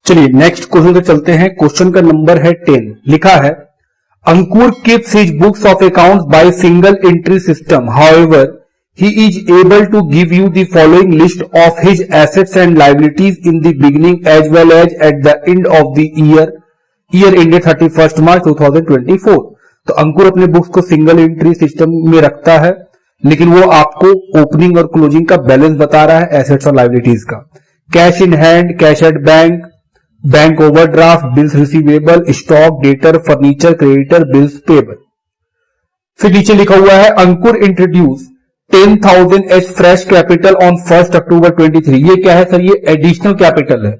चलिए next question पे चलते हैं। क्वेश्चन का नंबर है 10। लिखा है अंकुर keeps his books of accounts by single entry system. However, he is able to give you the following list of his assets and liabilities in the beginning as well as at the end of the year ended 31st March 2024. तो अंकुर अपने books को single entry system में रखता है, लेकिन वो आपको opening और क्लोजिंग का बैलेंस बता रहा है एसेट्स और लाइबिलिटीज का। Cash in hand, cash at bank, bank overdraft, bills receivable, stock, debtor, furniture, creditor, bills payable. फिर नीचे लिखा हुआ है Ankur introduce 10,000 as fresh capital on 1 October 23। ये क्या है सर? ये एडिशनल कैपिटल है,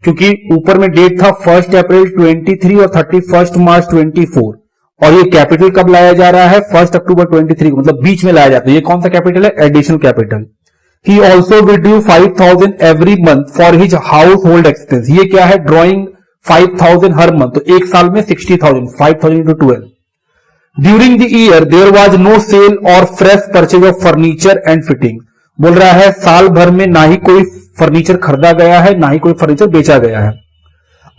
क्योंकि ऊपर में डेट था 1 अप्रैल 23 और 31 मार्च 24, और ये कैपिटल कब लाया जा रहा है? 1 अक्टूबर 23 को, मतलब बीच में लाया जाता है। ये कौन सा कैपिटल है? Additional capital. He also withdrew 5,000 every month for his household expense. ये क्या है? ड्रॉइंग 5,000 हर मंथ, तो एक साल में 60,000, 5,000 into 12. During the year there was no sale or fresh purchase of furniture and fitting. बोल रहा है साल भर में ना ही कोई फर्नीचर खरीदा गया है, ना ही कोई फर्नीचर बेचा गया है।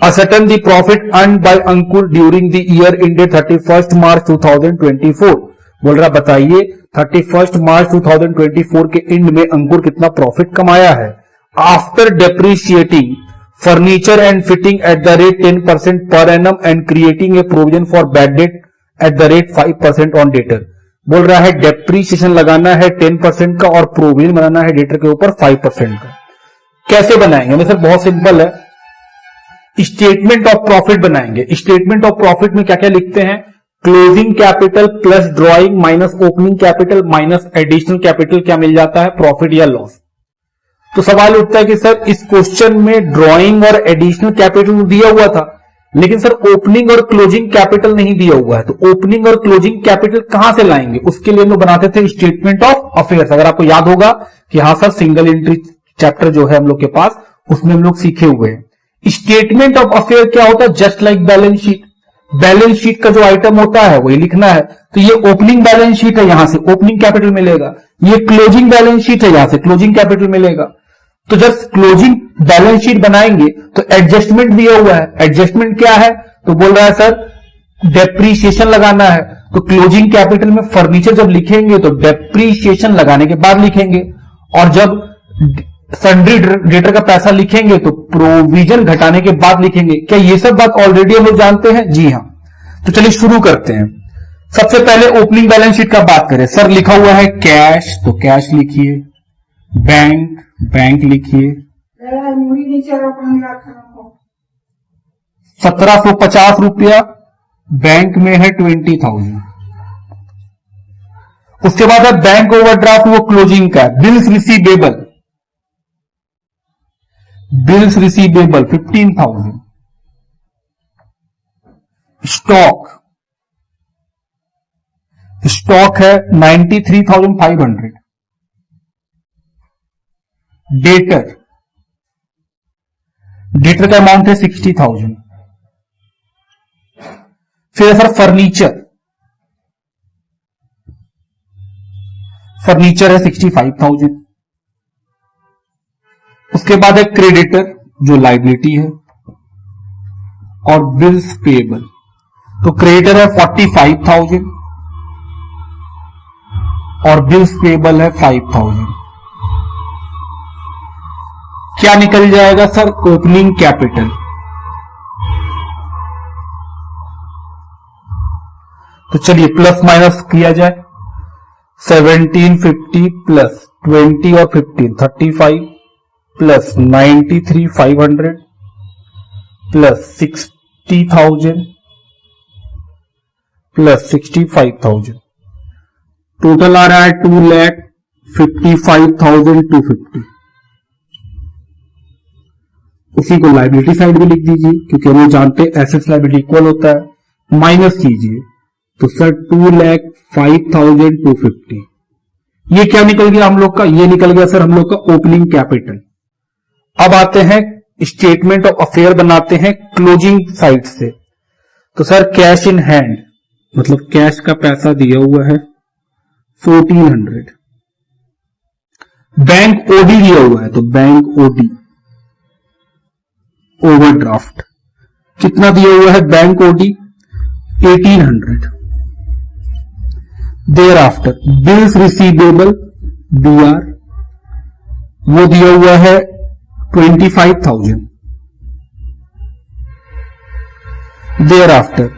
Ascertain the profit earned by Ankur during the year ended 31st March 2024. बोल रहा बताइए 31 मार्च 2024 के एंड में अंकुर कितना प्रॉफिट कमाया है। After depreciating furniture and fitting eight the rate 10% per annum and creating a provision for bad debt eight the rate 5% on debtor. बोल रहा है डेप्रिसिएशन लगाना है 10% का और प्रोविजन बनाना है डेटर के ऊपर 5% का। कैसे बनाएंगे? सर बहुत सिंपल है, स्टेटमेंट ऑफ प्रॉफिट बनाएंगे। स्टेटमेंट ऑफ प्रॉफिट में क्या क्या लिखते हैं? Closing capital plus drawing minus opening capital minus additional capital क्या मिल जाता है? प्रॉफिट या लॉस। तो सवाल उठता है कि सर इस क्वेश्चन में ड्रॉइंग और एडिशनल कैपिटल दिया हुआ था, लेकिन सर ओपनिंग और क्लोजिंग कैपिटल नहीं दिया हुआ है, तो ओपनिंग और क्लोजिंग कैपिटल कहां से लाएंगे? उसके लिए हम लोग बनाते थे स्टेटमेंट ऑफ अफेयर्स। अगर आपको याद होगा कि हाँ सर सिंगल एंट्री चैप्टर जो है हम लोग के पास, उसमें हम लोग सीखे हुए हैं। स्टेटमेंट ऑफ अफेयर क्या होता है? Just like balance sheet. Balance sheet का जो आइटम होता है वही लिखना है। तो ये ओपनिंग बैलेंस शीट है, यहां से ओपनिंग कैपिटल मिलेगा। ये क्लोजिंग बैलेंस शीट है, यहां से क्लोजिंग कैपिटल मिलेगा। तो जब क्लोजिंग बैलेंस शीट बनाएंगे तो एडजस्टमेंट दिया हुआ है। एडजस्टमेंट क्या है? तो बोल रहा है सर डेप्रीशिएशन लगाना है। तो क्लोजिंग कैपिटल में फर्नीचर जब लिखेंगे तो डेप्रीशिएशन लगाने के बाद लिखेंगे, और जब सन्ड्री डेटर का पैसा लिखेंगे तो प्रोविजन घटाने के बाद लिखेंगे। क्या ये सब बात ऑलरेडी हम लोग जानते हैं? जी हाँ। तो चलिए शुरू करते हैं। सबसे पहले ओपनिंग बैलेंस शीट का बात करें। सर लिखा हुआ है कैश, तो कैश लिखिए, बैंक, बैंक लिखिए। 1750 रुपया बैंक में है 20,000। उसके बाद है बैंक ओवरड्राफ्ट, वो क्लोजिंग का है। Bills receivable, bills receivable 15,000। Stock, stock है 93,500। डेटर, डेटर का अमाउंट है 60,000। फिर सर फर्नीचर, फर्नीचर है 65,000। उसके बाद है क्रेडिटर जो लाइबिलिटी है, और बिल्स पेएबल। तो क्रेडिटर है 45,000 और बिल्स पेएबल है 5,000। क्या निकल जाएगा सर? Opening capital. तो चलिए प्लस माइनस किया जाए। 1750 प्लस 20 और 15 35 प्लस 93,500 प्लस 60,000 प्लस 65,000, टोटल आ रहा है 2,55,250। उसी को लाइबिलिटी साइड में लिख दीजिए, क्योंकि हम जानते हैं एसेट्स लाइबिलिटी इक्वल होता है। माइनस कीजिए तो सर 2,05,250। ये क्या निकल गया हम लोग का? ये निकल गया सर हम लोग का ओपनिंग कैपिटल। अब आते हैं स्टेटमेंट ऑफ अफेयर बनाते हैं क्लोजिंग साइड से। तो सर कैश इन हैंड, मतलब कैश का पैसा दिया हुआ है 1400। बैंक ओडी दिया हुआ है, तो बैंक ओडी ओवरड्राफ्ट कितना दिया हुआ है, bank OD 1800। Thereafter bills receivable BR वो दिया हुआ है 25,000। Thereafter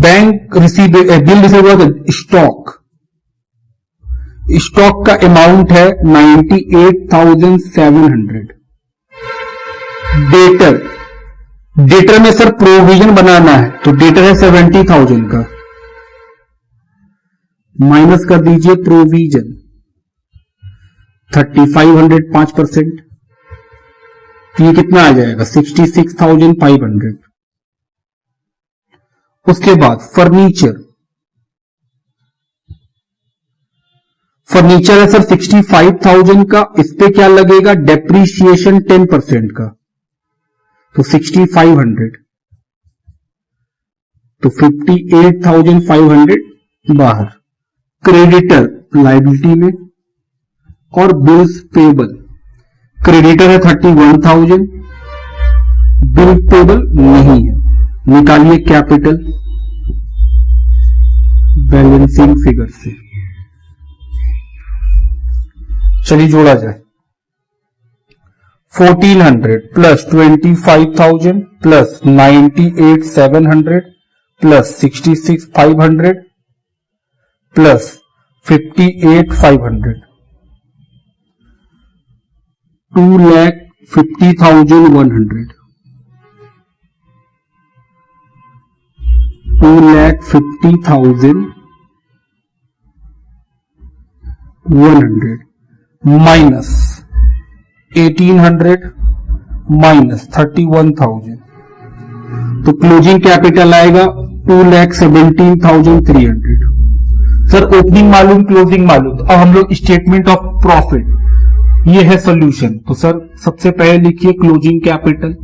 bank bill receivable stock का अमाउंट है 98,700। डेटर में सर प्रोविजन बनाना है तो डेटर है 70,000 का, माइनस कर दीजिए प्रोविजन 3500 5%, तो ये कितना आ जाएगा 66,500। उसके बाद फर्नीचर है सर 65,000 का, इस पे क्या लगेगा डेप्रीशिएशन 10% का, तो 6500, तो 58,500 बाहर। क्रेडिटर लायबिलिटी में और बिल्स पेबल, क्रेडिटर है 31,000, बिल पेबल नहीं है, निकालिए कैपिटल बैलेंसिंग फिगर से। चलिए जोड़ा जाए 1400 plus 25,000 plus 98,700 plus 66,500 plus 58,500 2,50,100 2,50,100 minus 1,800 minus 31,000, तो क्लोजिंग कैपिटल आएगा 2,17,300। सर ओपनिंग मालूम क्लोजिंग मालूम, तो अब हम लोग स्टेटमेंट ऑफ प्रॉफिट, ये है सॉल्यूशन। तो सर सबसे पहले लिखिए क्लोजिंग कैपिटल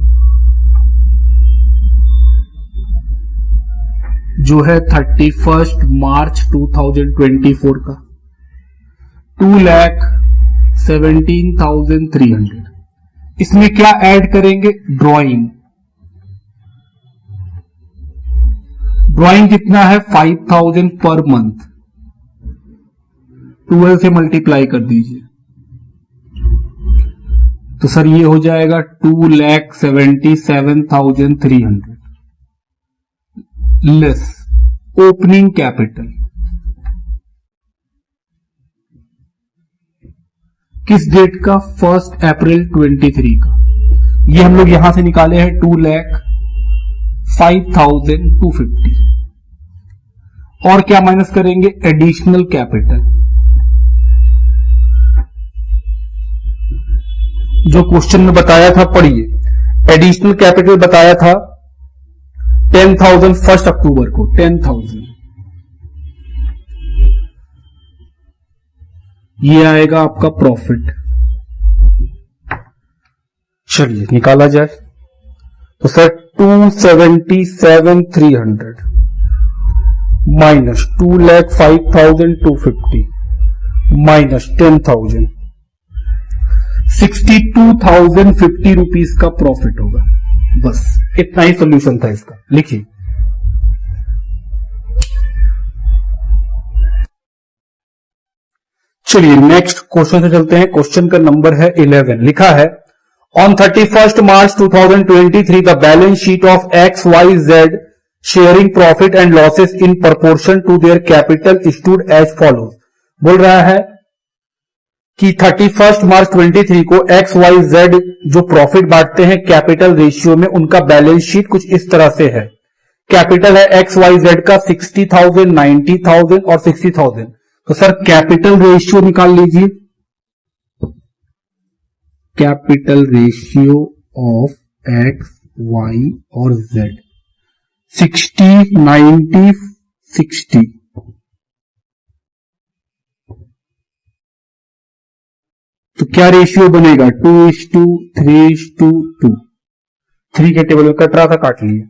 जो है 31 मार्च 2024 का 2,17,300। इसमें क्या ऐड करेंगे, ड्राइंग कितना है 5,000 पर मंथ, 12 से मल्टीप्लाई कर दीजिए, तो सर ये हो जाएगा 2,77,300 लेस ओपनिंग कैपिटल किस डेट का, 1 अप्रैल 23 का, ये हम लोग यहां से निकाले हैं 2,05,250। और क्या माइनस करेंगे, एडिशनल कैपिटल, जो क्वेश्चन में बताया था पढ़िए, एडिशनल कैपिटल बताया था 10,000 1 अक्टूबर को 10,000, ये आएगा आपका प्रॉफिट। चलिए निकाला जाए, तो सर 2,77,300 माइनस 2,05,250 माइनस 10,000 62,050 रुपीज का प्रॉफिट होगा। बस इतना ही सॉल्यूशन था इसका, लिखिए। चलिए नेक्स्ट क्वेश्चन से चलते हैं। क्वेश्चन का नंबर है 11। लिखा है on 31 March 2023 the balance sheet of XYZ sharing profit and losses in proportion to their capital stood as follows. बोल रहा है कि 31 मार्च 23 को XYZ जो प्रॉफिट बांटते हैं कैपिटल रेशियो में, उनका बैलेंस शीट कुछ इस तरह से है। कैपिटल है XYZ का 60,000, 90,000 और 60,000। तो सर कैपिटल रेशियो निकाल लीजिए, capital ratio of X, Y और Z 60, 90, 60। तो क्या रेशियो बनेगा 2:3:2। 3 के टेबल में कट रहा था, काट लिए।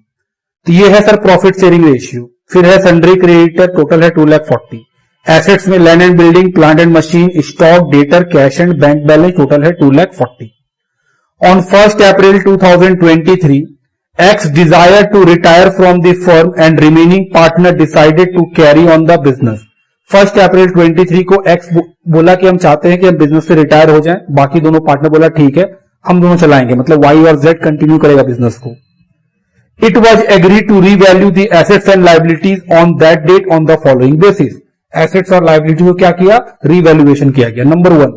तो ये है सर प्रॉफिट शेयरिंग रेशियो। फिर है सन्ड्री क्रेडिटर, टोटल है 2,40,000। एसेट्स में land and building, plant and machine, stock, debtor, cash and bank balance, total है 2,40,000। On 1st April 2023 X desired to retire from the firm and remaining partner decided to carry on the business. 1st April 23 को X बोला कि हम चाहते हैं कि हम business से रिटायर हो जाएं, बाकी दोनों पार्टनर बोला ठीक है हम दोनों चलाएंगे, मतलब Y और Z कंटिन्यू करेगा बिजनेस को. It was agreed to revalue the assets and liabilities on that date on the following basis. Assets और liability को क्या किया? Revaluation किया गया. नंबर 1,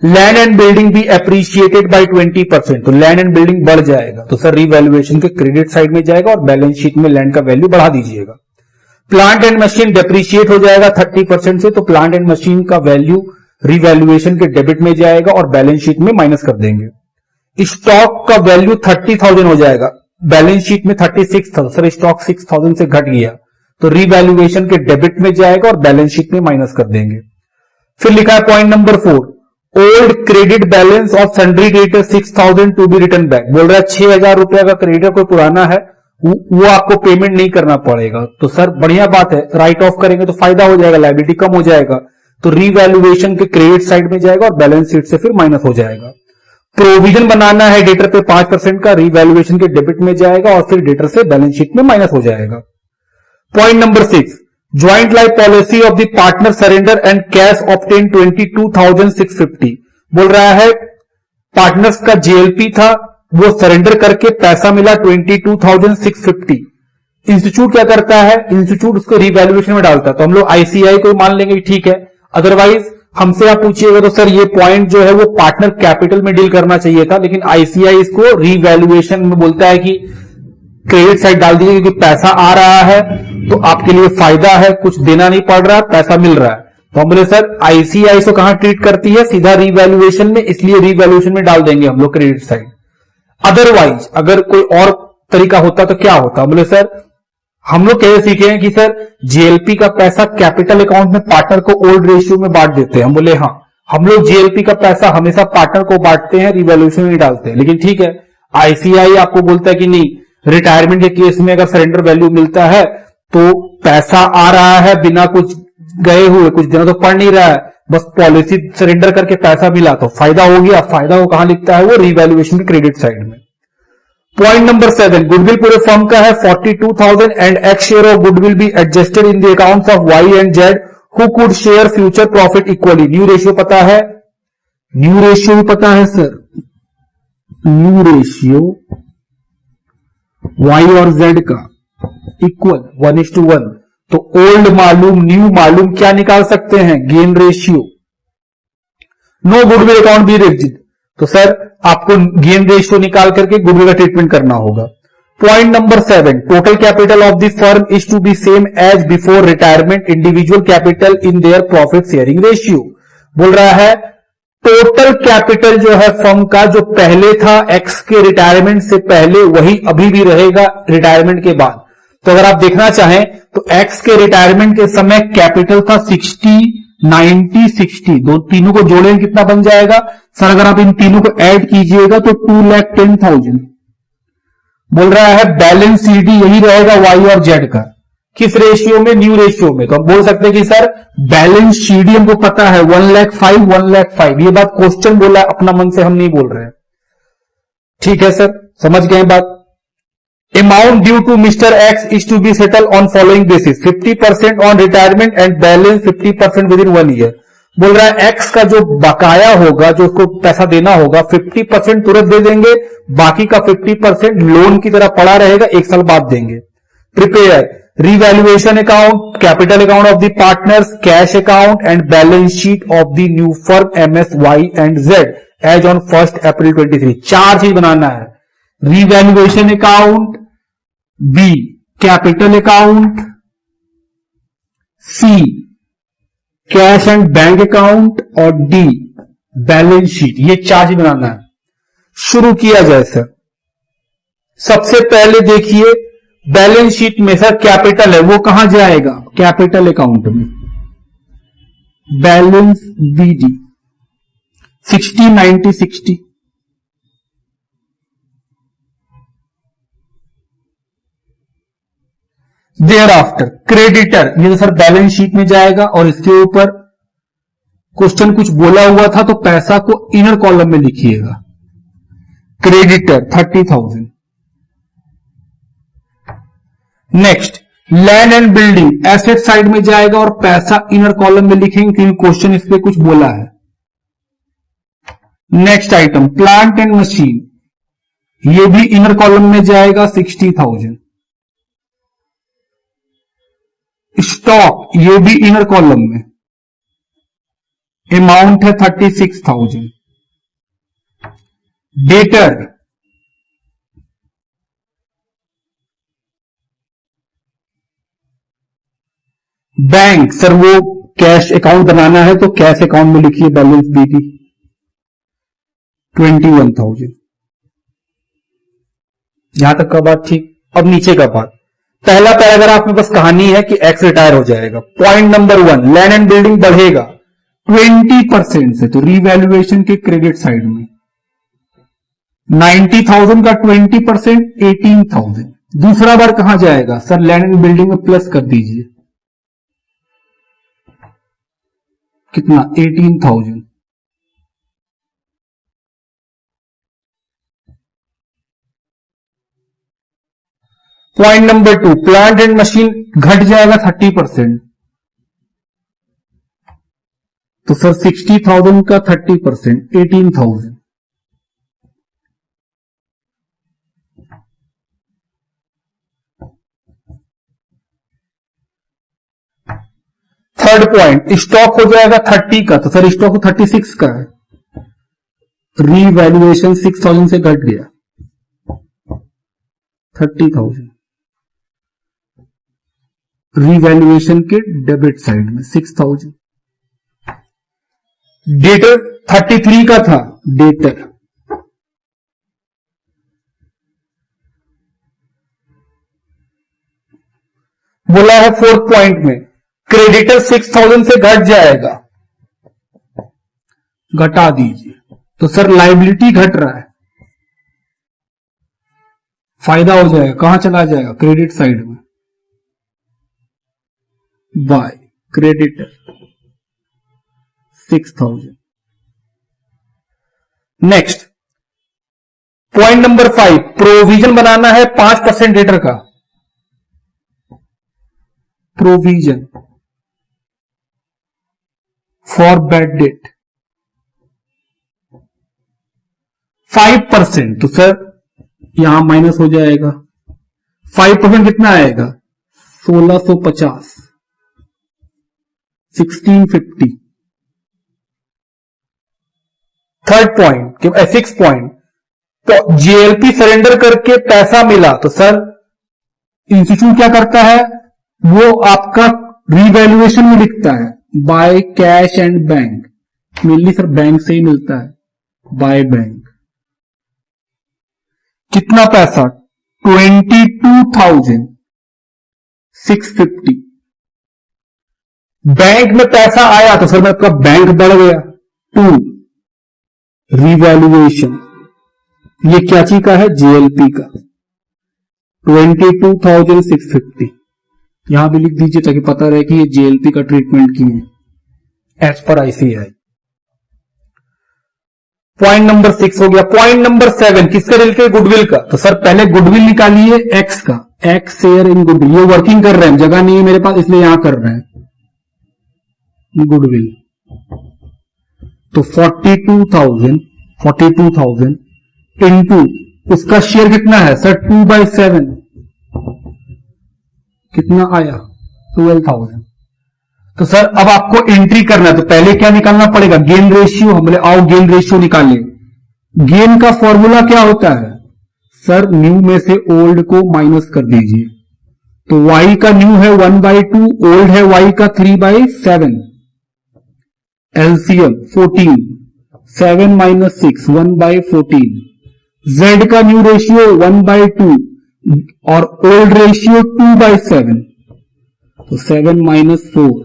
लैंड एंड बिल्डिंग भी अप्रिशिएटेड बाय 20%. तो लैंड एंड बिल्डिंग बढ़ जाएगा तो सर रिवैल्यूएशन के क्रेडिट साइड में जाएगा और बैलेंस शीट में लैंड का वैल्यू बढ़ा दीजिएगा. प्लांट एंड मशीन डेप्रिशिएट हो जाएगा 30% से, तो प्लांट एंड मशीन का वैल्यू रिवैल्यूएशन के डेबिट में जाएगा और बैलेंस शीट में माइनस कर देंगे. स्टॉक का वैल्यू 30,000 हो जाएगा, बैलेंस शीट में 36,000. सर स्टॉक 6,000 से घट गया तो रिवैल्यूएशन के डेबिट में जाएगा और बैलेंस शीट में माइनस कर देंगे. फिर लिखा है point number 4, old credit balance of sundry creditor 6,000 to be return back. बोल रहा है 6,000 रुपया का क्रेडिटर कोई पुराना है वो आपको पेमेंट नहीं करना पड़ेगा. तो सर बढ़िया बात है, राइट ऑफ करेंगे तो फायदा हो जाएगा, लायबिलिटी कम हो जाएगा, तो रिवैल्यूएशन के क्रेडिट साइड में जाएगा और बैलेंस शीट से फिर माइनस हो जाएगा. प्रोविजन बनाना है डेटर पे 5% का, रिवैल्यूएशन के डेबिट में जाएगा और फिर डेटर से बैलेंस शीट में माइनस हो जाएगा. Point number 6, joint life policy of the partner surrender and cash obtain 22,650. बोल रहा है पार्टनर्स का जेएलपी था वो सरेंडर करके पैसा मिला 22,650. इंस्टीट्यूट क्या करता है, इंस्टीट्यूट उसको रिवैल्यूएशन में डालता है. तो हम लोग आईसीआई को मान लेंगे ठीक है, अदरवाइज हमसे आप पूछिएगा तो सर ये पॉइंट जो है वो पार्टनर कैपिटल में डील करना चाहिए था, लेकिन आईसीआई इसको रिवैल्यूएशन में बोलता है कि क्रेडिट साइड डाल दीजिए क्योंकि पैसा आ रहा है तो आपके लिए फायदा है, कुछ देना नहीं पड़ रहा, पैसा मिल रहा है. तो हम बोले सर आईसीआई को कहां ट्रीट करती है, सीधा रिवैल्यूएशन में, इसलिए रिवैल्यूएशन में डाल देंगे हम लोग क्रेडिट साइड. अदरवाइज अगर कोई और तरीका होता तो क्या होता, हम बोले सर हम लोग कैसे सीखे हैं कि सर जेएलपी का पैसा कैपिटल अकाउंट में पार्टनर को ओल्ड रेशियो में बांट देते हैं. हम बोले हाँ हम लोग जेएलपी का पैसा हमेशा पार्टनर को बांटते हैं, रिवैल्यूएशन में नहीं डालते हैं. लेकिन ठीक है आईसीआई आपको बोलता है कि नहीं, रिटायरमेंट के केस में अगर सरेंडर वैल्यू मिलता है तो पैसा आ रहा है बिना कुछ गए हुए, कुछ दिनों तो पड़ नहीं रहा है, बस पॉलिसी सरेंडर करके पैसा मिला तो फायदा हो गया. फायदा वो कहां लिखता है, वो रिवैल्यूएशन के क्रेडिट साइड में. पॉइंट नंबर 7, गुडविल पूरे फर्म का है 42,000 and X share of goodwill be adjusted in the accounts of Y and Z who could share future profit equally. New ratio पता है, न्यू रेशियो पता है sir, new ratio Y और Z का equal 1:1. तो old मालूम new मालूम, क्या निकाल सकते हैं, gain ratio. No goodwill account be raised, तो सर आपको गेन रेशियो निकाल करके गुडविल का ट्रीटमेंट करना होगा. Point number 7, total capital of the firm is to be same as before retirement individual capital in their profit sharing ratio. बोल रहा है टोटल कैपिटल जो है फर्म का जो पहले था एक्स के रिटायरमेंट से पहले वही अभी भी रहेगा रिटायरमेंट के बाद. तो अगर आप देखना चाहें तो एक्स के रिटायरमेंट के समय कैपिटल था 60, 90, 60. दो तीनों को जोड़ेंगे कितना बन जाएगा सर, अगर आप इन तीनों को ऐड कीजिएगा तो 2,10,000. बोल रहा है बैलेंस सीडी यही रहेगा वाई और जेड का, किस रेशियो में, न्यू रेशियो में. तो हम बोल सकते हैं कि सर बैलेंस सीडी हमको पता है 1,05,000, 1,05,000. ये बात क्वेश्चन बोला है, अपना मन से हम नहीं बोल रहे हैं. ठीक है सर, समझ गए बात. Amount due to mister X is to be settle on following basis, 50% on retirement and balance 50% within 1 year. बोल रहा है एक्स का जो बकाया होगा, जो उसको पैसा देना होगा 50% तुरंत दे देंगे, बाकी का 50% लोन की तरह पड़ा रहेगा, 1 साल बाद देंगे. Prepare revaluation account, capital account of the partners, cash account and balance sheet of the new firm MS Y and Z as on 1st April 23. 4 चीज बनाना है, revaluation account, B capital account, C cash and bank account और D balance sheet. ये 4 चीज बनाना है. शुरू किया जाए सर. सबसे पहले देखिए बैलेंस शीट में सर कैपिटल है वो कहां जाएगा, कैपिटल अकाउंट में, balance BD 60, 90, 60. Thereafter creditor, ये तो सर बैलेंस शीट में जाएगा और इसके ऊपर क्वेश्चन कुछ बोला हुआ था तो पैसा को इनर कॉलम में लिखिएगा. Creditor 30,000। Next, land and building asset side में जाएगा और पैसा इनर कॉलम में लिखेंगे क्योंकि क्वेश्चन इस पे कुछ बोला है। Next item, plant and machine, ये भी इनर कॉलम में जाएगा 60,000। स्टॉक, ये भी इनर कॉलम में, अमाउंट है 36,000। डेटर, बैंक, सर वो कैश अकाउंट बनाना है तो कैश अकाउंट में लिखिए बैलेंस बीपी 21,000। यहां तक का बात ठीक। अब नीचे का बात, पहला पैराग्राफ में बस कहानी है कि एक्स रिटायर हो जाएगा। Point number 1, land and building बढ़ेगा 20% से, तो रीवैल्यूएशन के क्रेडिट साइड में 90,000 का 20% 18,000। दूसरा बार कहां जाएगा सर, लैंड एंड बिल्डिंग में प्लस कर दीजिए, कितना 18,000। Point number 2, plant and machine घट जाएगा 30%, तो सर 60,000 का 30% 18,000। थर्ड पॉइंट, स्टॉक हो जाएगा 30 का, तो सर स्टॉक 36 का है, रीवैल्यूएशन 6,000 से घट गया 30,000। रीवैल्यूएशन के डेबिट साइड में 6,000। डेटर 33 का था, डेटर बोला है फोर्थ पॉइंट में, क्रेडिटर 6,000 से घट जाएगा, घटा दीजिए, तो सर लायबिलिटी घट रहा है, फायदा हो जाएगा, कहां चला जाएगा क्रेडिट साइड में, by creditor 6,000। Next, point number 5, provision बनाना है 5% डेटर का, प्रोविजन फॉर बैड डेट 5%, तो सर यहां माइनस हो जाएगा, 5% कितना आएगा 1650, 1650। थर्ड पॉइंट, 6 पॉइंट, तो जेएलपी सरेंडर करके पैसा मिला, तो सर इंस्टीट्यूट क्या करता है, वो आपका रीवैल्यूएशन में लिखता है by cash and bank, mainly sir bank से ही मिलता है, बाय बैंक। कितना पैसा 22,650, बैंक में पैसा आया तो सर आपका बैंक बढ़ गया 2, रीवैल्यूएशन, ये क्या चीज का है जेएलपी का 22,650, यहां भी लिख दीजिए ताकि पता रहे कि ये जेएलपी का ट्रीटमेंट की है as per ICI. Point number 6 हो गया। पॉइंट नंबर 7 किसका रिलेटेड, गुडविल का, तो सर पहले गुडविल निकालिए एक्स का, एक्स शेयर इन गुडविल, ये वर्किंग कर रहे हैं, जगह नहीं है मेरे पास इसलिए यहां कर रहे हैं गुडविल, तो 42,000 इंटू उसका शेयर कितना है सर 2/7, कितना आया 12,000। तो सर अब आपको एंट्री करना है, तो पहले क्या निकालना पड़ेगा, गेन रेशियो, हम बोले आओ गेन रेशियो निकालें। गेन का फॉर्मूला क्या होता है सर, न्यू में से ओल्ड को माइनस कर दीजिए, तो y का न्यू है 1/2, ओल्ड है y का 3/7, एलसीएम 14, 7 - 6 1/14, z का न्यू रेशियो 1/2 और ओल्ड रेशियो 2/7, तो 7 - 4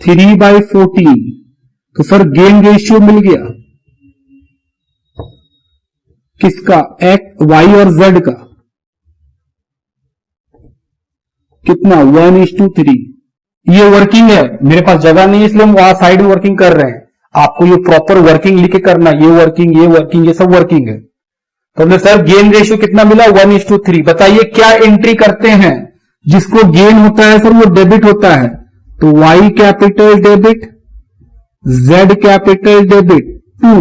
3/14, तो सर गेन रेशियो मिल गया किसका, एक्स वाई और जेड का, कितना 1:3। ये वर्किंग है, मेरे पास जगह नहीं है इसलिए हम वहां साइड में वर्किंग कर रहे हैं, आपको ये प्रॉपर वर्किंग लिख के करना, ये वर्किंग ये वर्किंग ये सब वर्किंग है, तो हमने सर गेन रेशियो कितना मिला 1:3। बताइए क्या एंट्री करते हैं जिसको गेन होता है सर वो डेबिट होता है, तो Y capital debit, Z capital debit to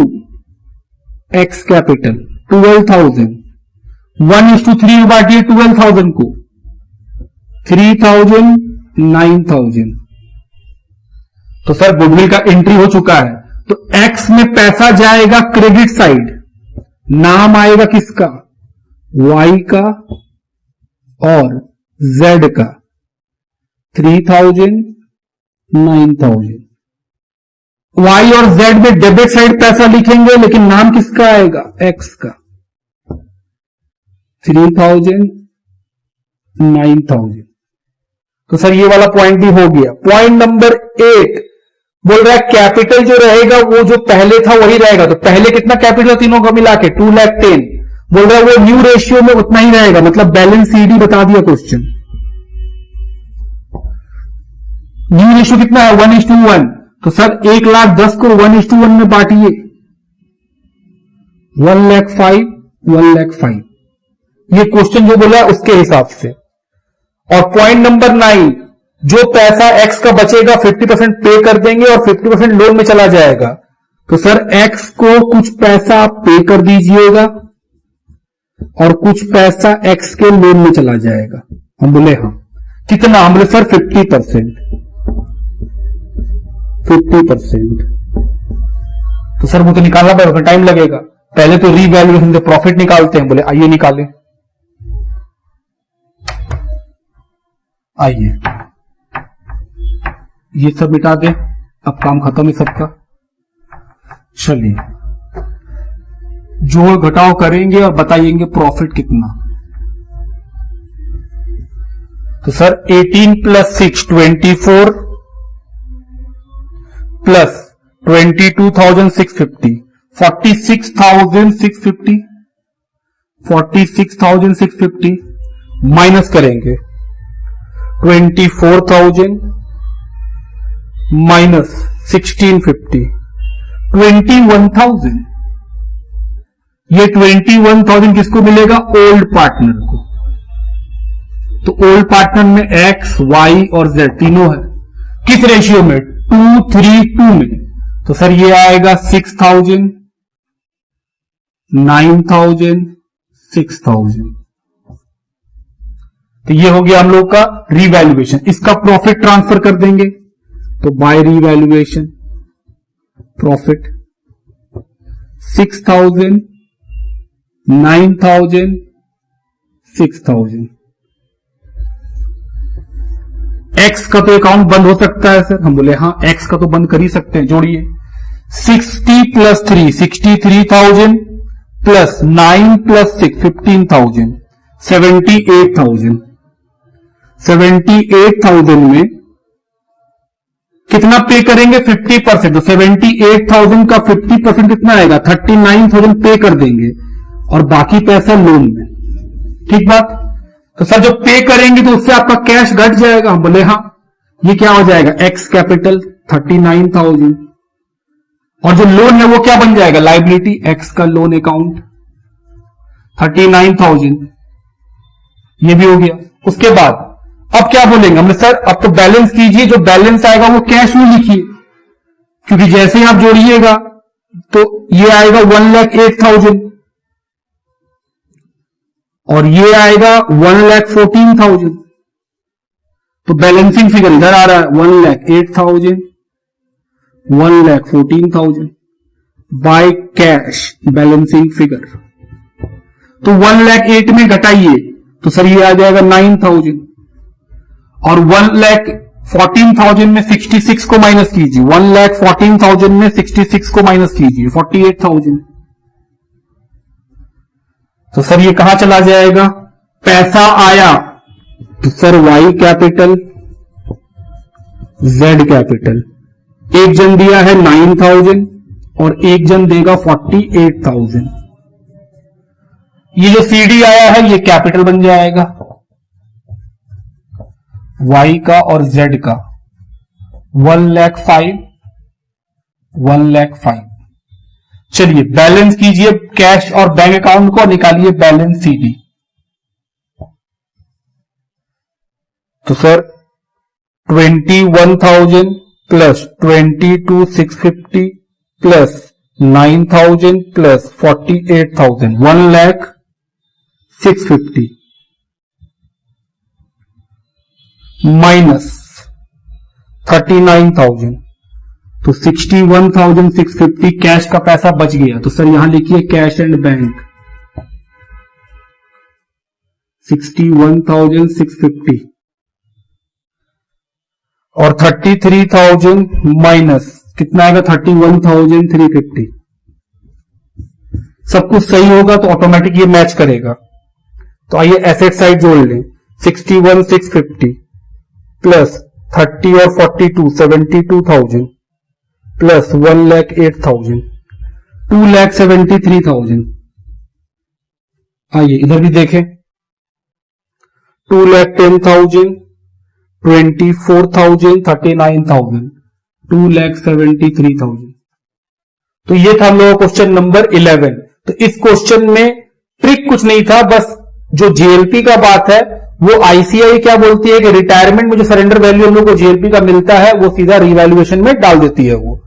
X capital 12,000। 1:3 में बांटिए 12,000 को, 3,000 9,000। तो सर गुडविल का एंट्री हो चुका है, तो X में पैसा जाएगा क्रेडिट साइड, नाम आएगा किसका, Y का और Z का, 3,000 9,000। Y और Z में डेबिट साइड पैसा लिखेंगे लेकिन नाम किसका आएगा, X का, 3,000 9,000। तो सर ये वाला पॉइंट भी हो गया। पॉइंट नंबर 8 बोल रहा है कैपिटल जो रहेगा वो जो पहले था वही रहेगा। तो पहले कितना कैपिटल तीनों का मिला के 2,10,000, बोल रहा है वो न्यू रेशियो में उतना ही रहेगा, मतलब बैलेंस सीडी बता दिया क्वेश्चन। न्यू रेशियो कितना है 1:1। तो सर 1,10,000 को 1:1 में बांटिए, 1,05,000 1,05,000। ये क्वेश्चन जो बोला है उसके हिसाब से। और पॉइंट नंबर 9 जो पैसा X का बचेगा 50% पे कर देंगे और 50% लोन में चला जाएगा। तो सर X को कुछ पैसा पे कर दीजिएगा और कुछ पैसा X के लोन में चला जाएगा। हम बोले हाँ, कितना, हम बोले सर 50%। तो सर वो तो निकालना पड़ेगा, टाइम लगेगा। पहले तो रीवैल्यूएशन से प्रॉफिट निकालते हैं। बोले आइए निकालें, आइए ये सब मिटा दे, अब काम खत्म है सबका। चलिए जोड़ घटाव करेंगे और बताइएंगे प्रॉफिट कितना। तो सर 18 + 6 24 प्लस 22,650 46,650 46,650 माइनस करेंगे 24,000 माइनस 1,650 21,000। ये 21,000 किसको मिलेगा, ओल्ड पार्टनर को। तो ओल्ड पार्टनर में X, Y और Z तीनों है, किस रेशियो में 2:3:2 में। तो सर ये आएगा 6,000 9,000 6,000। तो ये हो गया हम लोग का रीवैल्यूएशन। इसका प्रॉफिट ट्रांसफर कर देंगे, तो बाय रीवैल्यूएशन प्रॉफिट 6,000 9,000 6,000। X का तो अकाउंट बंद हो सकता है सर, हम बोले हाँ X का तो बंद कर ही सकते हैं। जोड़िए 60 + 3 63,000 प्लस 9 + 6 15,000 78,000। 78,000 में कितना पे करेंगे 50%। तो 78,000 का 50% कितना आएगा 39,000 पे कर देंगे और बाकी पैसा लोन में। ठीक बात। तो सर जब पे करेंगे तो उससे आपका कैश घट जाएगा। हम बोले हाँ, ये क्या हो जाएगा X कैपिटल 39,000 और जो लोन है वो क्या बन जाएगा लायबिलिटी, X का लोन अकाउंट 39,000। ये भी हो गया। उसके बाद अब क्या बोलेंगे हमने, सर अब तो बैलेंस कीजिए, जो बैलेंस आएगा वो कैश में लिखिए, क्योंकि जैसे ही आप जोड़िएगा तो ये आएगा 1,08,000 और ये आएगा 1,14,000। तो बैलेंसिंग फिगर इधर आ रहा है 1,08,000 1,14,000 बाय कैश बैलेंसिंग फिगर। तो 1,08,000 में घटाइए तो सर ये आ जाएगा 9,000 और 1,14,000 में 66 को माइनस कीजिए, 1,14,000 में 66 को माइनस कीजिए 48,000। तो सर ये कहां चला जाएगा, पैसा आया तो sir Y capital Z capital, एक जन दिया है 9,000 और एक जन देगा 48,000। ये जो CD आया है ये कैपिटल बन जाएगा Y का और Z का 1,05,000 1,05,000। चलिए बैलेंस कीजिए कैश और बैंक अकाउंट को, निकालिए बैलेंस सीडी। तो sir 21,000 plus 22,650 plus 9,000 plus 48,000 1,06,50 minus 39,000 तो 61,650 कैश का पैसा बच गया। तो सर यहां लिखिए कैश एंड बैंक 61,650 और 33,000 माइनस कितना आएगा 31,350। सब कुछ सही होगा तो ऑटोमेटिक ये मैच करेगा। तो आइए एसेट साइड जोड़ लें 61,650 प्लस 30 और 42 72,000 प्लस 1,08,000 2,73,000। आइए इधर भी देखें 2,10,000 24,000 39,000 2,73,000। तो ये था हम लोग क्वेश्चन नंबर 11। तो इस क्वेश्चन में ट्रिक कुछ नहीं था, बस जो जीएलपी का बात है वो आईसीआई क्या बोलती है कि रिटायरमेंट में जो सरेंडर वैल्यू हम लोग को जीएलपी का मिलता है वो सीधा रिवैल्यूएशन में डाल देती है वो।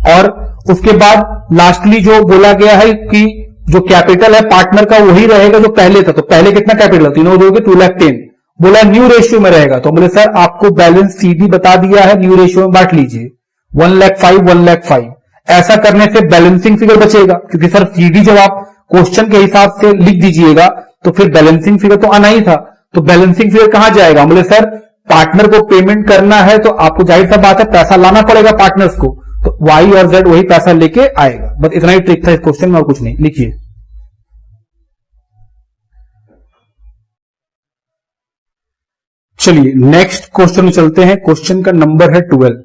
और उसके बाद लास्टली जो बोला गया है कि जो कैपिटल है पार्टनर का वही रहेगा जो पहले था। तो पहले कितना कैपिटल है तीनों जोड़ के 2,10,000 बोला न्यू रेशियो में रहेगा। तो बोले सर आपको बैलेंस सीडी बता दिया है, न्यू रेशियो में बांट लीजिए 1,05,000 1,05,000। ऐसा करने से बैलेंसिंग फिगर बचेगा, क्योंकि सर सीडी जब आप क्वेश्चन के हिसाब से लिख दीजिएगा तो फिर बैलेंसिंग फिगर तो आना ही था। तो बैलेंसिंग फिगर कहां जाएगा? बोले सर पार्टनर को पेमेंट करना है तो आपको जाहिर सा बात है पैसा लाना पड़ेगा पार्टनर्स को, तो वाई और जेड वही पैसा लेके आएगा। बस इतना ही ट्रिक था इस क्वेश्चन में और कुछ नहीं। लिखिए चलिए नेक्स्ट क्वेश्चन में चलते हैं। क्वेश्चन का नंबर है 12।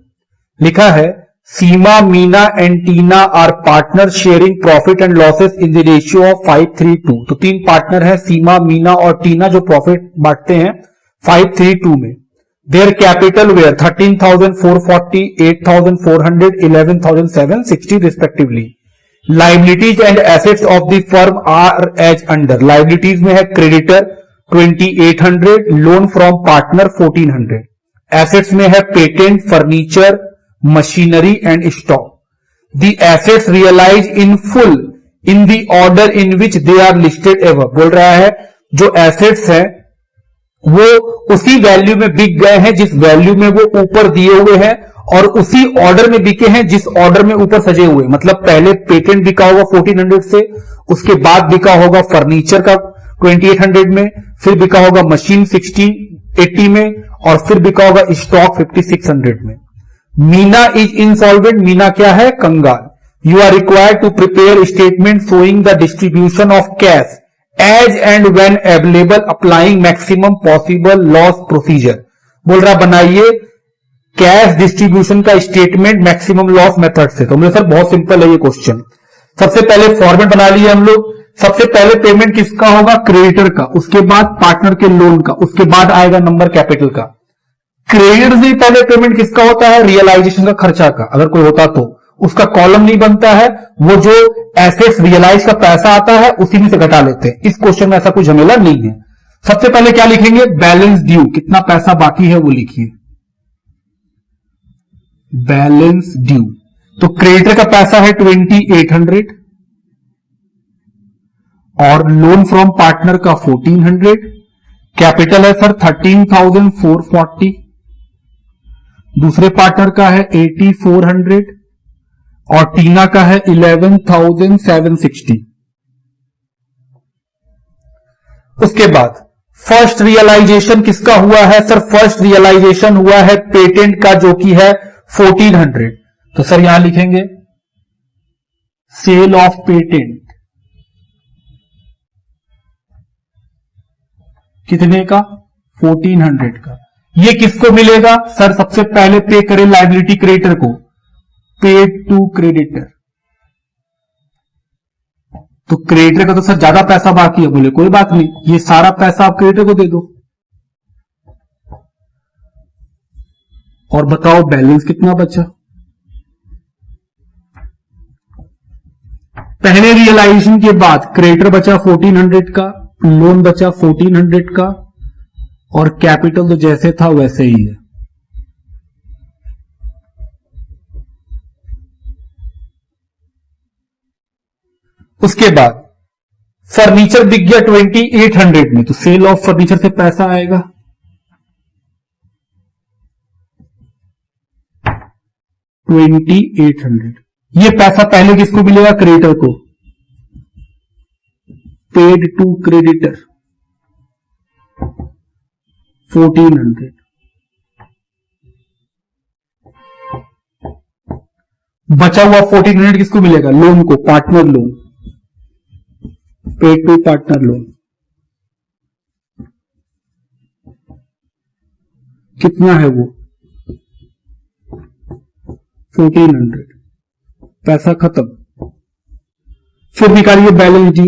लिखा है Seema Meena and Tina are partner sharing profit and losses in the ratio of 5:3:2। तो तीन पार्टनर है सीमा मीना और टीना जो प्रॉफिट बांटते हैं 5:3:2 में। Their capital were 13,440 8,400 11,760 respectively. Liabilities and assets of the firm are as under. Liabilities में है creditor 2,800, loan from partner 1,400। Assets में है patent, furniture, machinery and stock. The assets realise in full in the order in which they are listed ever. बोल रहा है जो assets हैं वो उसी वैल्यू में बिक गए हैं जिस वैल्यू में वो ऊपर दिए हुए हैं, और उसी ऑर्डर में बिके हैं जिस ऑर्डर में ऊपर सजे हुए। मतलब पहले पेटेंट बिका होगा 1,400 से, उसके बाद बिका होगा फर्नीचर का 2,800 में, फिर बिका होगा मशीन 1,680 में, और फिर बिका होगा स्टॉक 5,600 में। Meena is insolvent. मीना क्या है? कंगाल। You are required to prepare statement showing the distribution of cash as and when available applying maximum possible loss procedure. बोल रहा बनाइए कैश डिस्ट्रीब्यूशन का स्टेटमेंट मैक्सिमम लॉस मेथड से। तो मेरे सर बहुत सिंपल है ये क्वेश्चन। सबसे पहले फॉर्मेट बना लिए हम लोग। सबसे पहले पेमेंट किसका होगा? क्रेडिटर का, उसके बाद पार्टनर के लोन का, उसके बाद आएगा नंबर कैपिटल का। क्रेडिटर से पहले पेमेंट किसका होता है? रियलाइजेशन का खर्चा का, अगर कोई होता तो उसका कॉलम नहीं बनता है, वो जो एसेट्स रियलाइज का पैसा आता है उसी में से घटा लेते हैं। इस क्वेश्चन में ऐसा कोई झमेला नहीं है। सबसे पहले क्या लिखेंगे? बैलेंस ड्यू, कितना पैसा बाकी है वो लिखिए, बैलेंस ड्यू। तो क्रेडिटर का पैसा है 2,800 और लोन फ्रॉम पार्टनर का 1,400। कैपिटल है सर 13,440, दूसरे पार्टनर का है 8,400 और टीना का है 11,760। उसके बाद फर्स्ट रियलाइजेशन किसका हुआ है? सर फर्स्ट रियलाइजेशन हुआ है पेटेंट का जो कि है 1,400। तो सर यहां लिखेंगे सेल ऑफ पेटेंट कितने का? 1,400 का। ये किसको मिलेगा? सर सबसे पहले पे करें लायबिलिटी क्रेडिटर को, पेड टू क्रेडिटर। तो क्रेडिटर का तो सर ज्यादा पैसा बाकी है। बोले कोई बात नहीं, ये सारा पैसा आप क्रेडिटर को दे दो और बताओ बैलेंस कितना बचा। पहले रियलाइजेशन के बाद क्रेडिटर बचा 1400 का, लोन बचा 1400 का, और कैपिटल तो जैसे था वैसे ही है। उसके बाद फर्नीचर बिक गया 2800 में, तो सेल ऑफ फर्नीचर से पैसा आएगा 2800। ये पैसा पहले किसको मिलेगा? क्रेडिटर को, पेड टू क्रेडिटर 1400। बचा हुआ 1400 किसको मिलेगा? लोन को, partner loan, paid to partner loan. कितना है वो? 1400। पैसा खत्म। फिर निकालिए बैलेंस ड्यू।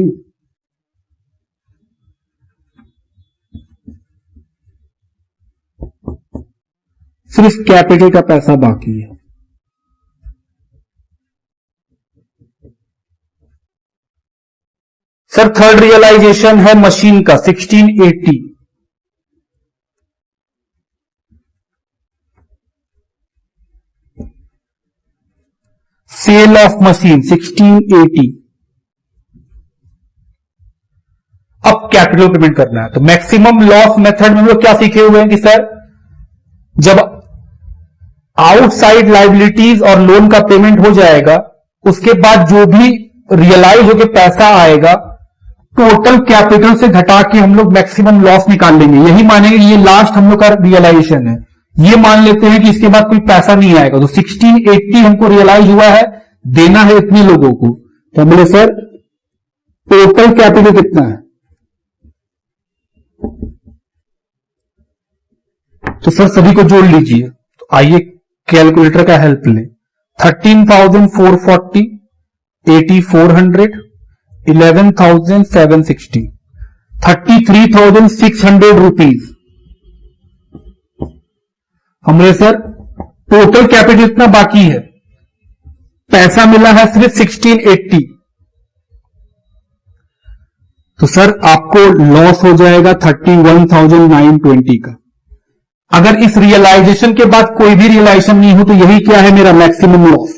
सिर्फ कैपिटल का पैसा बाकी है। सर थर्ड रियलाइजेशन है मशीन का 1680। Sale of machine 1680। अब कैपिटल पेमेंट करना है, तो मैक्सिमम लॉस मेथड में हम लोग क्या सीखे हुए हैं कि सर जब आउटसाइड लाइबिलिटीज और लोन का पेमेंट हो जाएगा, उसके बाद जो भी रियलाइज होकर पैसा आएगा टोटल कैपिटल से घटा के हम लोग मैक्सिमम लॉस निकाल लेंगे। यही मानेंगे ये लास्ट हम लोग का रियलाइजेशन है। ये मान लेते हैं कि इसके बाद कोई पैसा नहीं आएगा, तो 1680 हमको रियलाइज हुआ है, देना है इतने लोगों को, तो बोले सर टोटल कैपिटल कितना है? तो सर सभी को जोड़ लीजिए। तो आइए कैलकुलेटर का हेल्प लें। 13,440, 8,400, 11,760, 33,600 रुपीज। हमने सर टोटल कैपिटल इतना बाकी है, पैसा मिला है सिर्फ 1680, तो सर आपको लॉस हो जाएगा 31,920 का। अगर इस रियलाइजेशन के बाद कोई भी रियलाइजेशन नहीं हो तो यही क्या है? मेरा मैक्सिमम लॉस।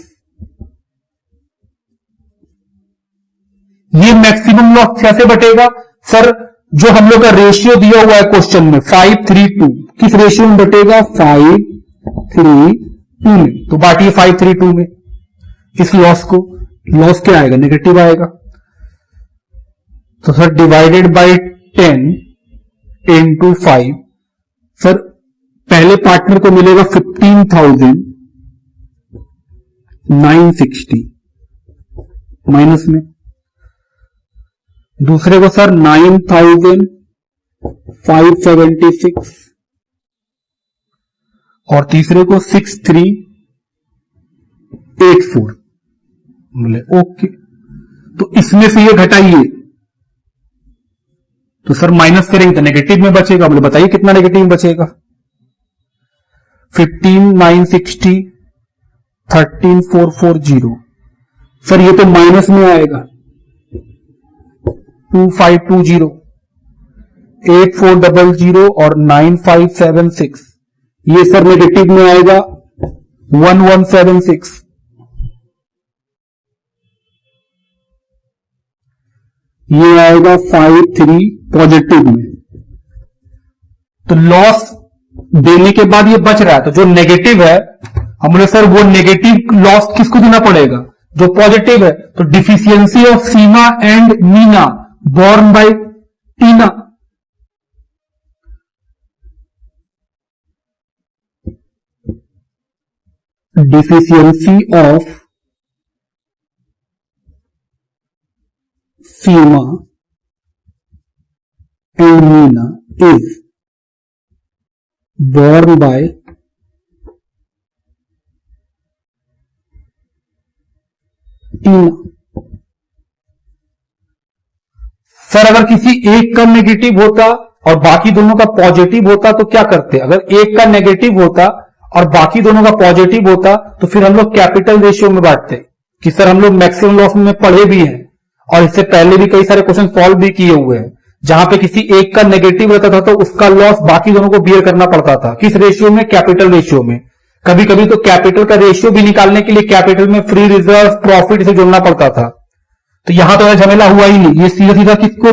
ये मैक्सिमम लॉस कैसे बटेगा? सर जो हम लोग का रेशियो दिया हुआ है क्वेश्चन में 5:3:2, किस रेशियो में बटेगा? 5:3:2 में। तो बांटिए 5:3:2 में इस लॉस को। लॉस क्या आएगा? नेगेटिव आएगा। तो sir divided by 10 into 5, sir पहले पार्टनर को मिलेगा 15,960 माइनस में, दूसरे को सर 9,576 और तीसरे को 6,384 बोले ओके। तो इसमें से ये घटाइए, तो सर माइनस करेंगे तो नेगेटिव में बचेगा। बोले बताइए कितना नेगेटिव में बचेगा? 15,960, 13,440। सर ये तो माइनस में आएगा, 2520, 8400 और 9576। ये सर नेगेटिव में आएगा 1176। ये आएगा 53 पॉजिटिव में। तो लॉस देने के बाद ये बच रहा है, तो जो नेगेटिव है हमने सर वो नेगेटिव लॉस किसको देना पड़ेगा? जो पॉजिटिव है। तो deficiency of Seema and Meena borne by Tina, deficiency of Seema and Meena is borne by Tina। Sir अगर किसी एक का नेगेटिव होता और बाकी दोनों का पॉजिटिव होता तो क्या करते? अगर एक का नेगेटिव होता और बाकी दोनों का पॉजिटिव होता तो फिर हम लोग कैपिटल रेशियो में बांटते। कि सर हम लोग मैक्सिमम लॉस में पढ़े भी हैं और इससे पहले भी कई सारे क्वेश्चन सॉल्व भी किए हुए हैं, जहां पे किसी एक का नेगेटिव रहता था तो उसका लॉस बाकी दोनों को बियर करना पड़ता था। किस रेशियो में? कैपिटल रेशियो में। कभी कभी तो कैपिटल का रेशियो भी निकालने के लिए कैपिटल में फ्री रिजर्व, प्रॉफिट से जोड़ना पड़ता था। तो यहां तो झमेला हुआ ही नहीं, ये सीधा सीधा किसको,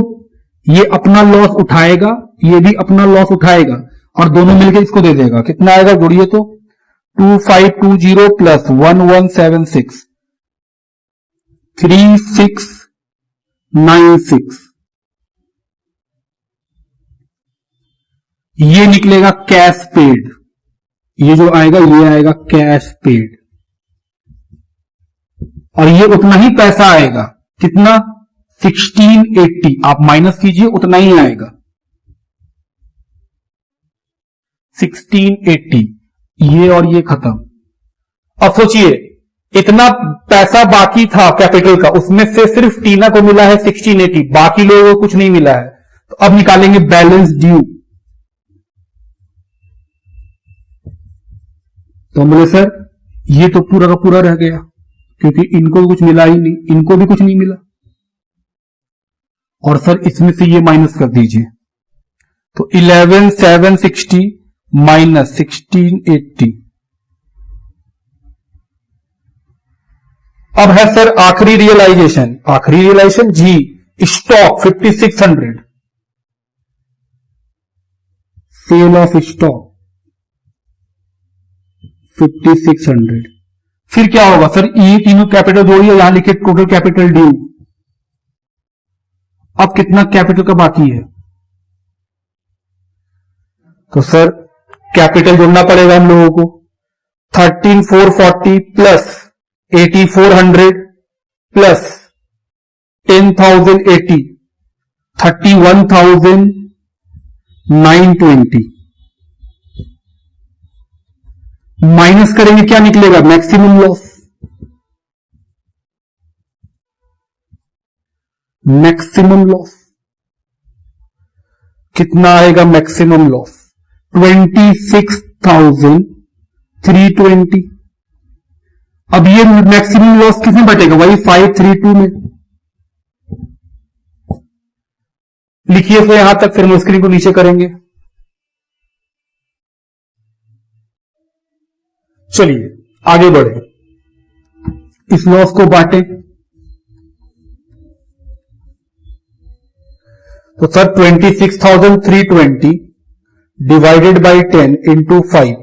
ये अपना लॉस उठाएगा, ये भी अपना लॉस उठाएगा और दोनों मिलकर इसको दे देगा। कितना आएगा जोड़िए तो 2520 प्लस 1176 3696, ये निकलेगा कैश पेड। ये जो आएगा ये आएगा कैश पेड और ये उतना ही पैसा आएगा। कितना? 1680। आप माइनस कीजिए उतना ही आएगा 1680। ये और ये खत्म। अब सोचिए इतना पैसा बाकी था कैपिटल का, उसमें से सिर्फ टीना को मिला है 1680, बाकी लोगों को कुछ नहीं मिला है। तो अब निकालेंगे बैलेंस ड्यू। तो हम बोले सर ये तो पूरा का पूरा रह गया क्योंकि इनको भी कुछ मिला ही नहीं, इनको भी कुछ नहीं मिला, और सर इसमें से ये माइनस कर दीजिए। तो 11760 माइनस 1680। अब है सर आखिरी रियलाइजेशन। आखिरी रियलाइजेशन जी, स्टॉक 5600, सेल ऑफ स्टॉक 5600। फिर क्या होगा सर? ये तीनों कैपिटल जोड़िए, यहां लिखे टोटल कैपिटल ड्यू। अब कितना कैपिटल का बाकी है? तो सर कैपिटल जोड़ना पड़ेगा हम लोगों को। 13440 प्लस 8400 प्लस 10080 31920 माइनस करेंगे, क्या निकलेगा? Maximum loss. मैक्सिमम लॉस कितना आएगा? Maximum loss 26,320। अब ये मैक्सिमम लॉस किसमें बटेगा? वही 532 में। लिखिए तो यहां तक, फिर हम स्क्रीन को नीचे करेंगे। चलिए आगे बढ़े, इस लॉस को बांटे। तो सर 26,320 डिवाइडेड बाई 10 इंटू 5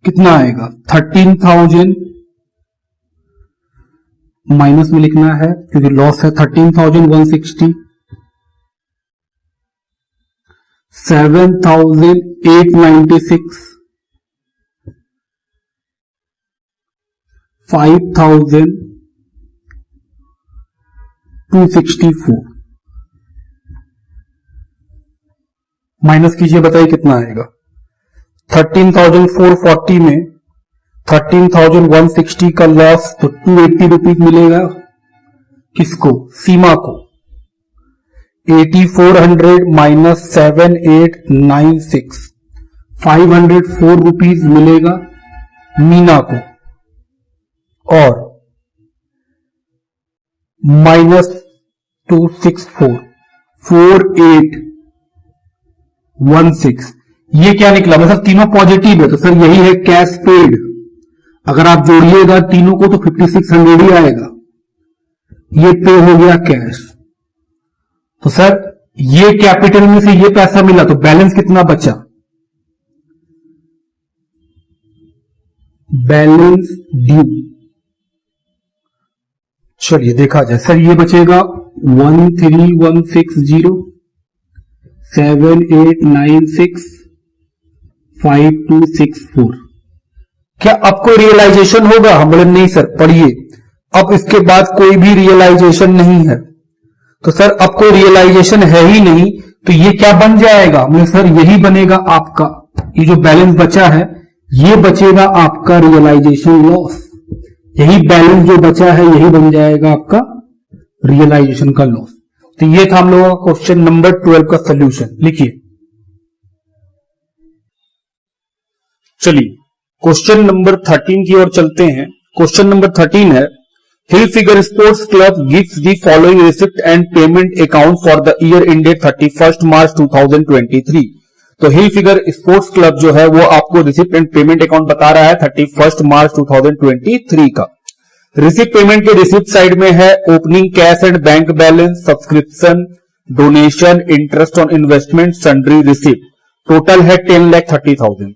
कितना आएगा? 13,000 माइनस में लिखना है क्योंकि लॉस है। 13,160 7,896 5,264 माइनस कीजिए, बताइए कितना आएगा? 13,440 में 13,160 का लॉस, तो 280 रुपीज मिलेगा किसको? सीमा को। 8400 माइनस 7896 504 रुपीज मिलेगा मीना को, और माइनस 264 4816। ये क्या निकला? मतलब तीनों पॉजिटिव है, तो सर यही है कैश पेड। अगर आप जोड़िएगा तीनों को तो 5600 ही आएगा। ये पे हो गया कैश। तो सर ये कैपिटल में से ये पैसा मिला, तो बैलेंस कितना बचा? Balance due. चलिए देखा जाए। सर ये बचेगा 13160 7896 5264। क्या आपको रियलाइजेशन होगा? हम बोले नहीं सर, पढ़िए। अब इसके बाद कोई भी रियलाइजेशन नहीं है। तो सर अब कोई रियलाइजेशन है ही नहीं, तो ये क्या बन जाएगा? हमने सर यही बनेगा आपका, ये जो बैलेंस बचा है ये बचेगा आपका रियलाइजेशन लॉस। यही बैलेंस जो बचा है यही बन जाएगा आपका रियलाइजेशन का लॉस। तो ये था हम लोगों का क्वेश्चन नंबर 12 का सॉल्यूशन। लिखिए। चलिए क्वेश्चन नंबर 13 की ओर चलते हैं। क्वेश्चन नंबर 13 है, hill figure sports club gives the following receipt and payment account for the year ended 31 March 2023। तो हिल फिगर स्पोर्ट्स क्लब जो है वो आपको रिसिप्ट एंड पेमेंट अकाउंट बता रहा है 31 मार्च 2023 का। रिसिप्ट पेमेंट के रिसिप्ट साइड में है opening cash and bank balance, subscription, donation, interest on investment, sundry receipt. Total है 10,30,000।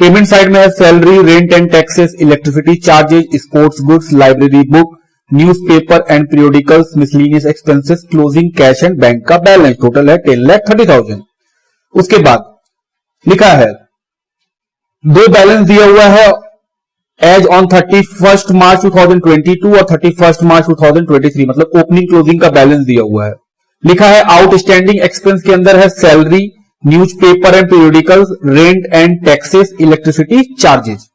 पेमेंट साइड में है salary, rent and taxes, electricity charges, sports goods, library book, newspaper and periodicals, miscellaneous expenses, closing cash and bank का balance. Total है 10,30,000। उसके बाद लिखा है दो बैलेंस दिया हुआ है एज ऑन 31 मार्च 2022 और 31 मार्च 2023, मतलब ओपनिंग क्लोजिंग का बैलेंस दिया हुआ है। लिखा है आउटस्टैंडिंग एक्सपेंस के अंदर है salary, newspaper and periodicals, rent and taxes, electricity charges.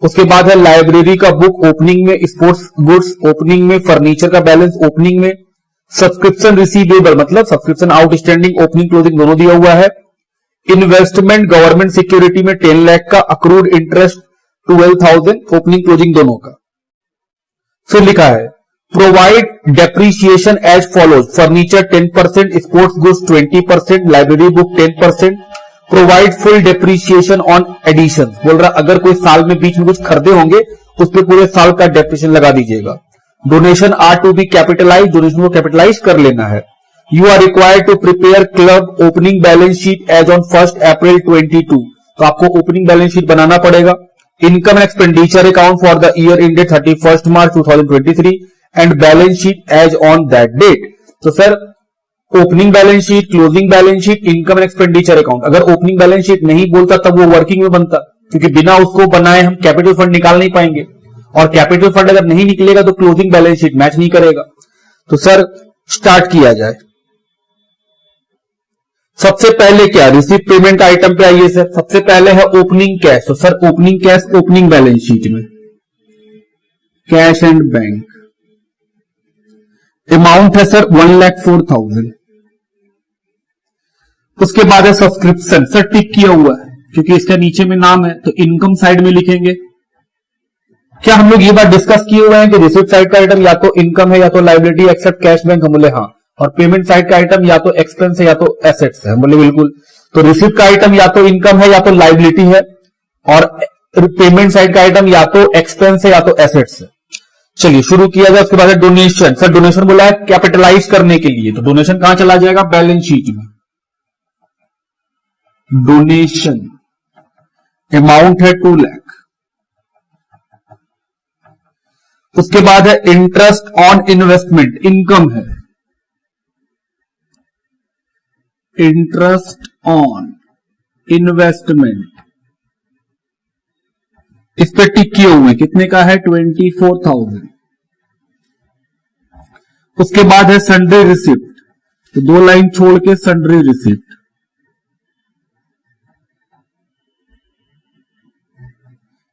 उसके बाद है लाइब्रेरी का बुक ओपनिंग में, स्पोर्ट्स गुड्स ओपनिंग में, फर्नीचर का बैलेंस ओपनिंग में, सब्सक्रिप्शन रिसीवेबल मतलब सब्सक्रिप्शन आउटस्टैंडिंग ओपनिंग क्लोजिंग दोनों दिया हुआ है। इन्वेस्टमेंट गवर्नमेंट सिक्योरिटी में 10 लाख का, अक्रूड इंटरेस्ट 12,000, ओपनिंग क्लोजिंग दोनों का। फिर लिखा है provide depreciation as follows, furniture 10%, sports goods 20%, library book 10%, provide full depreciation on addition. बोल रहा अगर कोई साल में बीच में कुछ खरीदे होंगे उस पर पूरे साल का डेप्रीशिएशन लगा दीजिएगा। Donation are to be capitalise, donation को कैपिटलाइज कर लेना है। You are required to prepare club opening balance sheet as on 1 April 22, तो आपको ओपनिंग बैलेंस शीट बनाना पड़ेगा। Income and expenditure account for the year ended 31 March 2023 and balance sheet as on that date. तो sir opening balance sheet, closing balance sheet, income and expenditure account, अगर opening balance sheet नहीं बोलता तब वो working में बनता, क्योंकि बिना उसको बनाए हम कैपिटल फंड निकाल नहीं पाएंगे, और कैपिटल फंड अगर नहीं निकलेगा तो क्लोजिंग बैलेंस शीट मैच नहीं करेगा। तो सर स्टार्ट किया जाए। सबसे पहले क्या रिसीव पेमेंट आइटम पे आइए सर। सबसे पहले है ओपनिंग कैश, तो sir opening cash opening balance sheet में कैश एंड बैंक अमाउंट है सर 1,04,000। उसके बाद है सब्सक्रिप्शन, सर टिक किया हुआ है क्योंकि इसका नीचे में नाम है, तो इनकम साइड में लिखेंगे। क्या हम लोग ये बात डिस्कस किए हुए हैं कि रिसिप्ट साइड का आइटम या तो इनकम है या तो लाइबिलिटी एक्सेप्ट कैश बैंक, हम बोले हाँ, और पेमेंट साइड का आइटम या तो एक्सपेंस है या तो एसेट्स है, हम बोले बिल्कुल। तो रिसिप्ट का आइटम या तो इनकम है या तो लाइबिलिटी है, और पेमेंट साइड का आइटम या तो एक्सपेंस है या तो एसेट्स है। चलिए शुरू किया जाए। उसके बाद है डोनेशन, सर डोनेशन बोला है कैपिटलाइज करने के लिए, तो डोनेशन कहां चला जाएगा, बैलेंस शीट में। डोनेशन अमाउंट है 2 लाख। उसके बाद है इंटरेस्ट ऑन इन्वेस्टमेंट, इनकम है, इंटरेस्ट ऑन इन्वेस्टमेंट, इस पे टिक किए हुए कितने का है 24,000। उसके बाद है सन्ड्री रिसिप्ट, तो 2 लाइन छोड़ के सन्ड्री रिसिप्ट,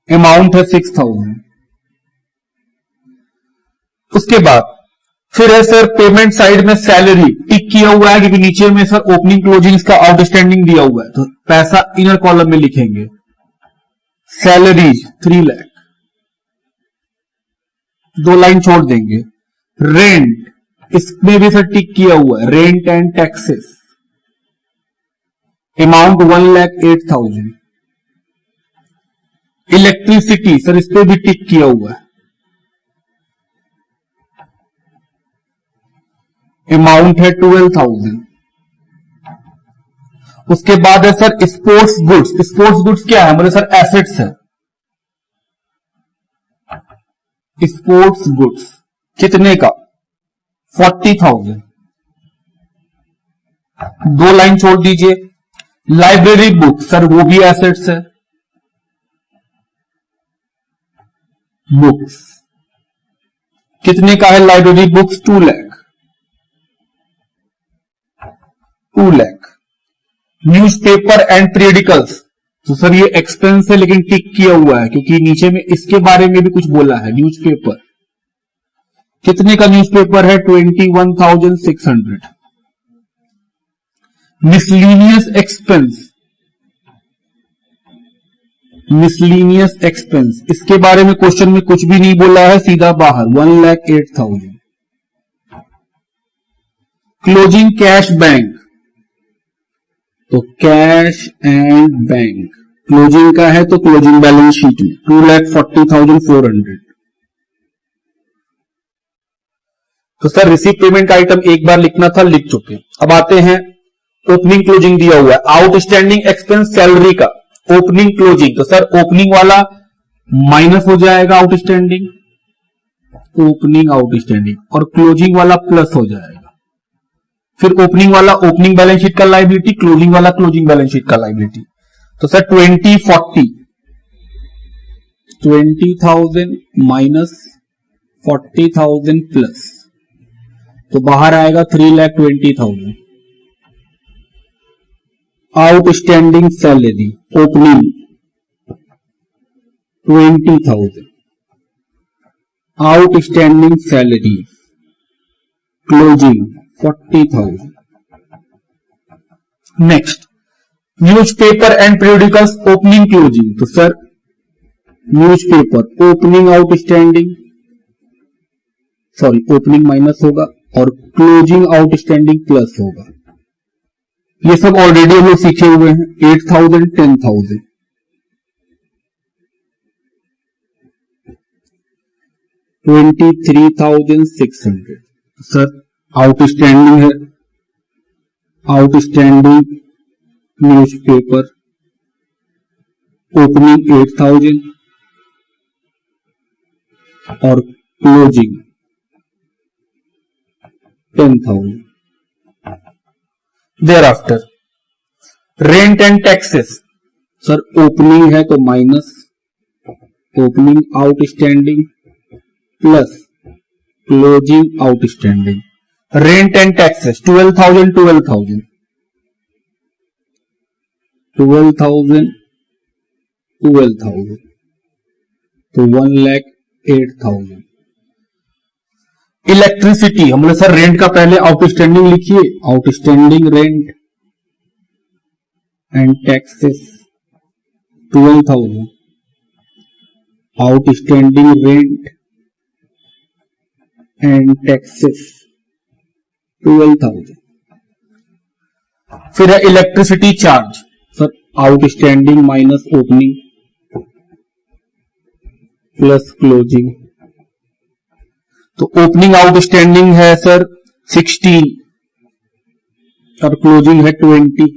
अमाउंट है 6,000। उसके बाद फिर है सर पेमेंट साइड में सैलरी, टिक किया हुआ है क्योंकि नीचे में सर ओपनिंग क्लोजिंग का आउटस्टैंडिंग दिया हुआ है, तो पैसा इनर कॉलम में लिखेंगे। सैलरीज 3 लाख, 2 लाइन छोड़ देंगे। रेंट, इसमें भी सर टिक किया हुआ है, rent and taxes, amount 1,08,000। Electricity, sir इस पे भी टिक किया हुआ है, अमाउंट है 12,000। उसके बाद है sir sports goods, sports goods क्या है, बोले सर एसेट्स है। स्पोर्ट्स गुड्स कितने का 40,000, 2 लाइन छोड़ दीजिए। लाइब्रेरी बुक, सर वो भी एसेट्स है, बुक्स कितने का है, library books 2 lakh, 2 lakh. Newspaper and periodicals, तो सर ये एक्सपेंस है लेकिन टिक किया हुआ है क्योंकि नीचे में इसके बारे में भी कुछ बोला है। न्यूज़पेपर कितने का न्यूज़पेपर है 21,600। मिसलेनियस एक्सपेंस मिसलीनियस एक्सपेंस, इसके बारे में क्वेश्चन में कुछ भी नहीं बोला है, सीधा बाहर 1,08,000। क्लोजिंग कैश बैंक, तो कैश एंड बैंक क्लोजिंग का है तो क्लोजिंग बैलेंस शीट में 2,40,400। तो सर रिसीव पेमेंट आइटम एक बार लिखना था, लिख चुके। अब आते हैं ओपनिंग क्लोजिंग दिया हुआ है, आउटस्टैंडिंग एक्सपेंस सैलरी का ओपनिंग क्लोजिंग। तो सर ओपनिंग वाला माइनस हो जाएगा आउटस्टैंडिंग, ओपनिंग आउटस्टैंडिंग, और क्लोजिंग वाला प्लस हो जाएगा। फिर ओपनिंग वाला ओपनिंग बैलेंस शीट का लायबिलिटी, क्लोजिंग वाला क्लोजिंग बैलेंस शीट का लायबिलिटी। तो सर 20,000 माइनस 40,000 प्लस, तो बाहर आएगा 3,20,000। Outstanding salary opening 20,000, outstanding salary closing 40,000। Next newspaper and periodicals opening closing. तो sir newspaper opening outstanding, sorry opening minus होगा और क्लोजिंग आउटस्टैंडिंग प्लस होगा। ये सब ऑलरेडी हम लोग सीखे हुए हैं। 8,000 10,000, 23,600। सर आउटस्टैंडिंग है, आउटस्टैंडिंग न्यूज़पेपर ओपनिंग 8,000 और closing 10,000। thereafter rent and taxes, sir opening है तो minus opening outstanding plus closing outstanding. Rent and taxes 12,000 12,000 12,000 12,000, तो 1,08,000। इलेक्ट्रिसिटी हमने सर रेंट का पहले आउटस्टैंडिंग लिखिए, outstanding rent and taxes 12,000, outstanding rent and taxes 12,000। फिर है electricity charge, sir outstanding minus opening plus closing. तो ओपनिंग आउटस्टैंडिंग है sir 16 और क्लोजिंग है 20,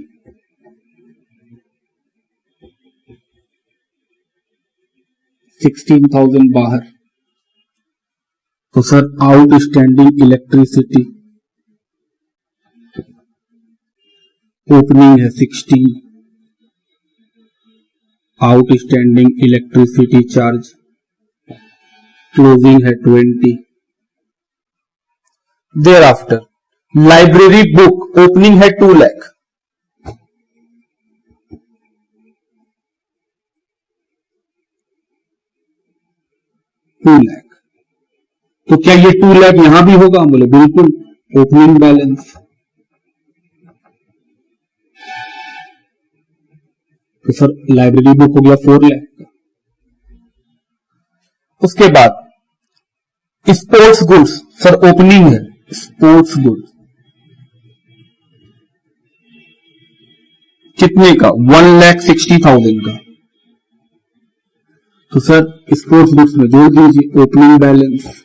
16,000 बाहर। तो सर आउटस्टैंडिंग इलेक्ट्रिसिटी ओपनिंग है 16, आउटस्टैंडिंग इलेक्ट्रिसिटी चार्ज क्लोजिंग है 20। thereafter लाइब्रेरी बुक ओपनिंग है 2 लाख, तो क्या ये 2 लाख यहां भी होगा? बोले बिल्कुल, ओपनिंग बैलेंस। तो सर लाइब्रेरी बुक हो गया 4 लाख का। उसके बाद स्पोर्ट्स गुड्स, सर ओपनिंग है स्पोर्ट्स गुड्स कितने का? 1,60,000 का। तो सर स्पोर्ट्स गुड्स में जोड़ दीजिए ओपनिंग बैलेंस,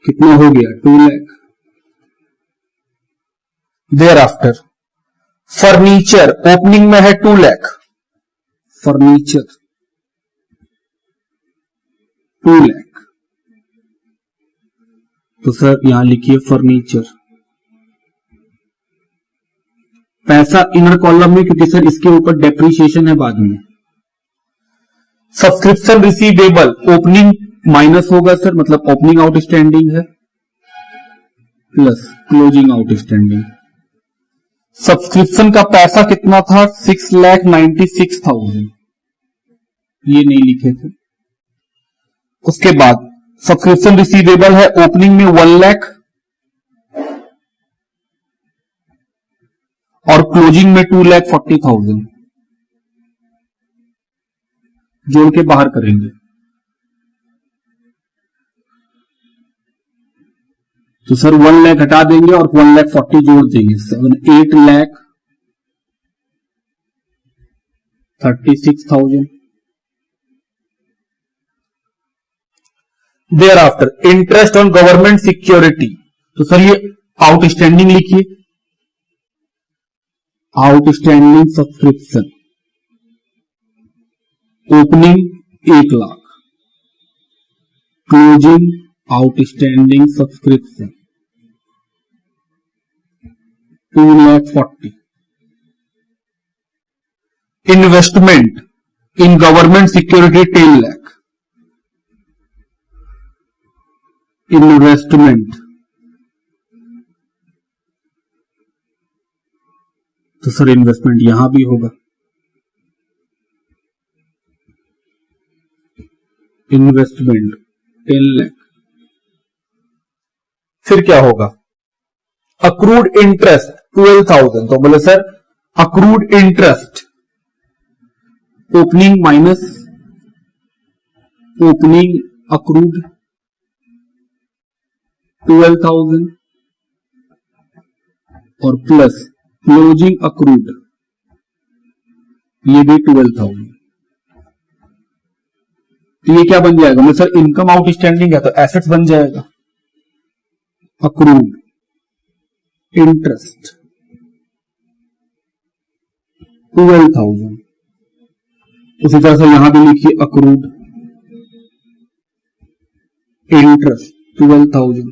कितना हो गया? 2 लाख। thereafter फर्नीचर ओपनिंग में है 2 लाख, फर्नीचर 2 लाख। तो सर यहां लिखिए फर्नीचर, पैसा इनर कॉलम में क्योंकि सर इसके ऊपर डेप्रीशिएशन है बाद में। सब्सक्रिप्शन रिसीवेबल ओपनिंग माइनस होगा सर, मतलब ओपनिंग आउटस्टैंडिंग है प्लस क्लोजिंग आउटस्टैंडिंग। सब्सक्रिप्शन का पैसा कितना था? 6,96,000, ये नहीं लिखे थे। उसके बाद सब्सक्रिप्शन रिसीवेबल है ओपनिंग में 1 लाख और क्लोजिंग में 2,40,000 जोड़ के बाहर करेंगे। तो सर 1 लाख हटा देंगे और 1,40,000 जोड़ देंगे, 8,36,000। Thereafter interest on government security, तो सर ये आउटस्टैंडिंग लिखिए, outstanding subscription opening 1 lakh, closing outstanding subscription 2,40,000। Investment in government security 10 lakh, investment, तो सर इन्वेस्टमेंट यहां भी होगा, इन्वेस्टमेंट 10 लाख। फिर क्या होगा, अक्रूड इंटरेस्ट 12,000, तो बोले sir accrued interest opening minus opening accrued 12,000 और प्लस क्लोजिंग अक्रूड ये भी 12,000। तो ये क्या बन जाएगा, मतलब सर इनकम आउटस्टैंडिंग है तो एसेट्स बन जाएगा, अक्रूड इंटरेस्ट 12,000। उसी तरह से यहां भी लिखिए accrued interest 12,000।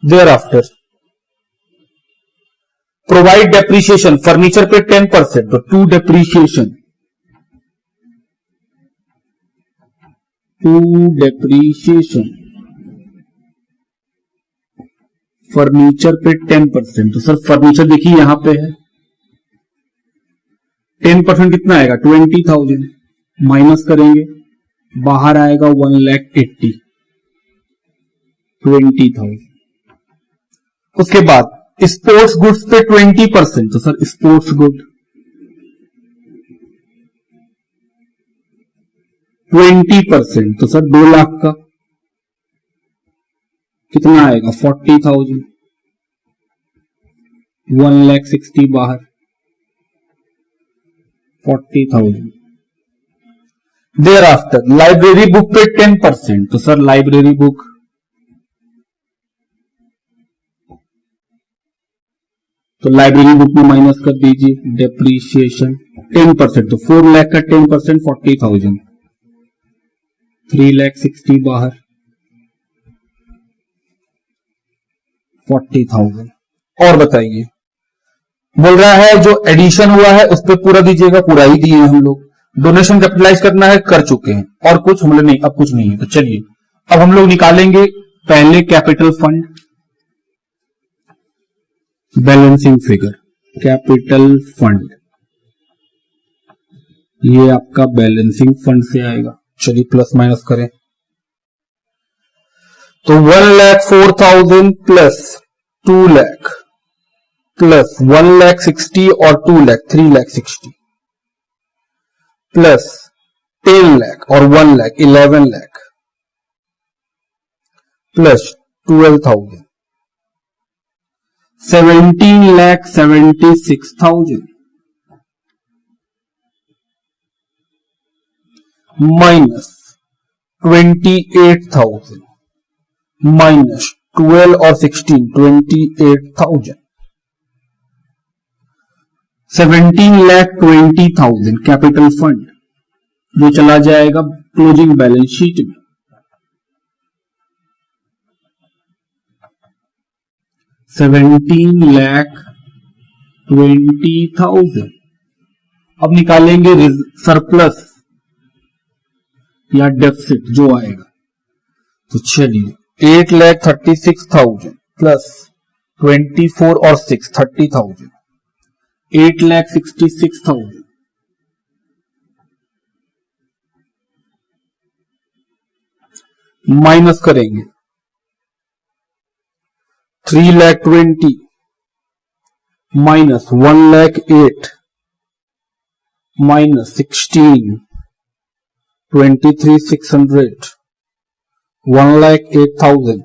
thereafter provide depreciation, furniture पे 10%, तो 2 डेप्रीशिएशन, 2 डेप्रीशिएशन फर्नीचर पे 10%, तो सर फर्नीचर देखिए यहां पे है 10% कितना आएगा 20,000, माइनस करेंगे बाहर आएगा 1,80,000, 20,000। उसके बाद स्पोर्ट्स गुड्स पे 20%, तो सर स्पोर्ट्स गुड 20%, तो सर 2 लाख का कितना आएगा 40,000, 1,60,000 बाहर 40,000। देयर आफ्टर लाइब्रेरी बुक पे 10%, तो सर लाइब्रेरी बुक तो लाइब्रेरी बुक में माइनस कर दीजिए डेप्रीशिएशन 10%, तो 4 लाख का 10% 40,000, 3,60,000 बाहर 40,000। और बताइए, बोल रहा है जो एडिशन हुआ है उस पर पूरा दीजिएगा, पूरा ही दिए हम लोग। डोनेशन कैपिटलाइज करना है कर चुके हैं, और कुछ हम लोग नहीं, अब कुछ नहीं है। तो चलिए अब हम लोग निकालेंगे पहले capital fund, balancing figure, capital fund ये आपका बैलेंसिंग फंड से आएगा। चलिए प्लस माइनस करें तो 1,04,000 प्लस 2 लाख प्लस 1,60,000 और 2 लाख 3,60,000 प्लस 10 लाख और 1 lakh 11 lakh plus 12,000 17,76,000 minus 28,000 minus 12 और 16 28,000 17,20,000 कैपिटल फंड जो चला जाएगा क्लोजिंग बैलेंस शीट में। 17,20,000। अब निकालेंगे सरप्लस या डेफिसिट जो आएगा, तो चलिए 8,36,000 प्लस 24 और 6 30,000 8,66,000 माइनस करेंगे 3,20,000 माइनस 1,08,000 माइनस 16, 23,600, 1,08,000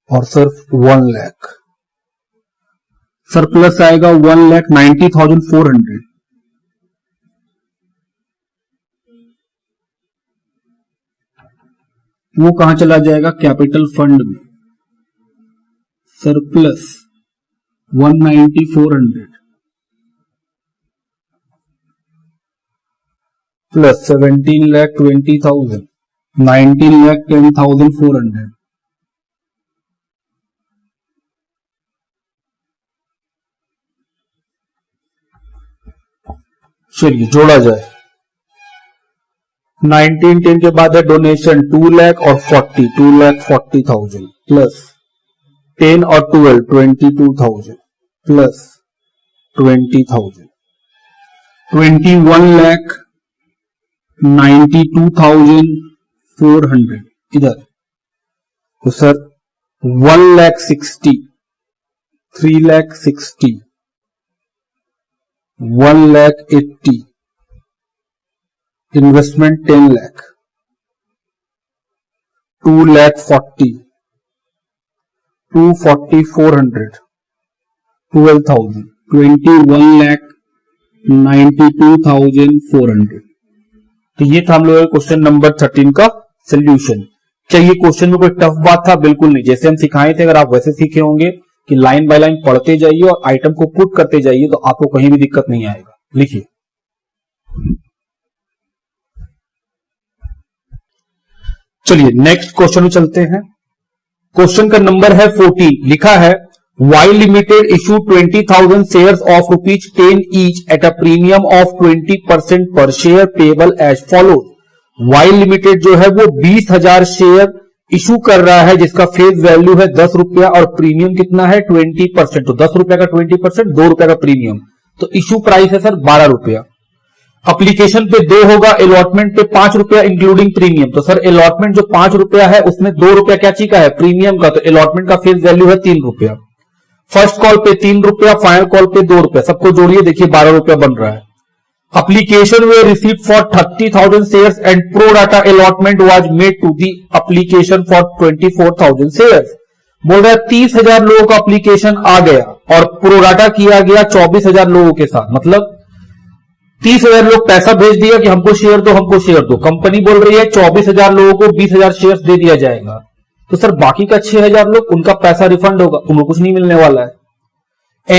और सर 1 लाख। सर प्लस आएगा 1,90,400। वो कहां चला जाएगा? कैपिटल फंड में। Surplus 190,400 plus 17,20,000, 19,10,400। चलिए जोड़ा जाए। 1910 के बाद है डोनेशन 2 लाख और 40, 2,40,000 प्लस 10 और 12, 22,000 प्लस 20,000, 21,92,400 इधर। तो सर 1,60,000, 3,60,000, 1,80,000, इन्वेस्टमेंट 10 लाख, 2,40,000, 240,400, 12,000, 21,92,400। तो ये था हम लोगों का क्वेश्चन नंबर 13 का सोल्यूशन। क्या ये क्वेश्चन में कोई टफ बात था? बिल्कुल नहीं। जैसे हम सिखाए थे, अगर आप वैसे सीखे होंगे कि लाइन बाय लाइन पढ़ते जाइए और आइटम को पुट करते जाइए तो आपको कहीं भी दिक्कत नहीं आएगा। लिखिए। चलिए नेक्स्ट क्वेश्चन में चलते हैं। क्वेश्चन का नंबर है 14। लिखा है Y limited issue 20,000 shares of ₹10 each at a premium of 20% per share payable as follows. Y limited जो है वो 20,000 शेयर इशू कर रहा है जिसका फेस वैल्यू है 10 रुपया और प्रीमियम कितना है 20%। तो 10 रुपया का 20%, 2 रुपया का प्रीमियम। तो इशू प्राइस है सर 12 रुपया। अप्लीकेशन पे 2 होगा, अलॉटमेंट पे 5 रुपया इंक्लूडिंग प्रीमियम। तो सर अलॉटमेंट जो 5 रुपया है उसमें 2 रुपया क्या चीज का है? प्रीमियम का। तो अलॉटमेंट का फेस वैल्यू है 3 रुपया। फर्स्ट कॉल पे 3 रुपया, फाइनल कॉल पे 2 रुपया। सबको जोड़िए, देखिए 12 रुपया बन रहा है। Application were received for 30,000 shares and pro rata allotment was made to the application for 24,000 shares। बोल रहा है 30,000 लोगों का एप्लीकेशन आ गया और प्रोराटा किया गया 24,000 लोगों के साथ। मतलब 30,000 लोग पैसा भेज दिया कि हमको शेयर दो, हमको शेयर दो। कंपनी बोल रही है 24,000 लोगों को 20,000 शेयर दे दिया जाएगा। तो सर बाकी का 6,000 लोग, उनका पैसा रिफंड होगा, उनको कुछ नहीं मिलने वाला है।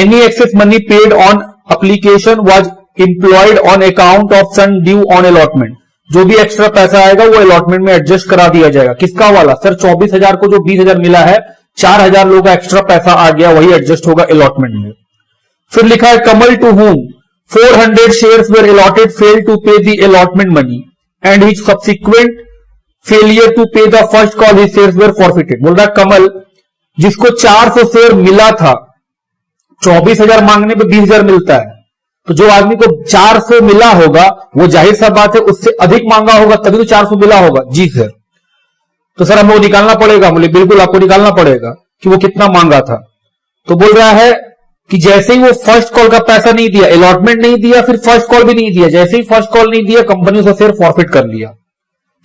Any excess money paid on application was employed on account of sum due on allotment. जो भी एक्स्ट्रा पैसा आएगा वो अलॉटमेंट में एडजस्ट करा दिया जाएगा। किसका वाला? सर 24,000 को जो 20,000 मिला है, 4,000 लोगों का एक्स्ट्रा पैसा आ गया, वही एडजस्ट होगा अलॉटमेंट में। फिर लिखा है कमल to home 400 shares were allotted failed to pay the allotment money and his subsequent failure to pay the first call his shares were forfeited। बोल रहा कमल जिसको 400 शेयर मिला था, 24,000 मांगने पे 20,000 मिलता है, तो जो आदमी को 400 मिला होगा वो जाहिर सा बात है उससे अधिक मांगा होगा तभी तो 400 मिला होगा। जी सर। तो सर हमें निकालना पड़ेगा। बोले बिल्कुल आपको निकालना पड़ेगा कि वो कितना मांगा था। तो बोल रहा है कि जैसे ही वो फर्स्ट कॉल का पैसा नहीं दिया, अलॉटमेंट नहीं दिया, फिर फर्स्ट कॉल भी नहीं दिया, जैसे ही फर्स्ट कॉल नहीं दिया कंपनी उसका शेयर फॉरफिट कर लिया।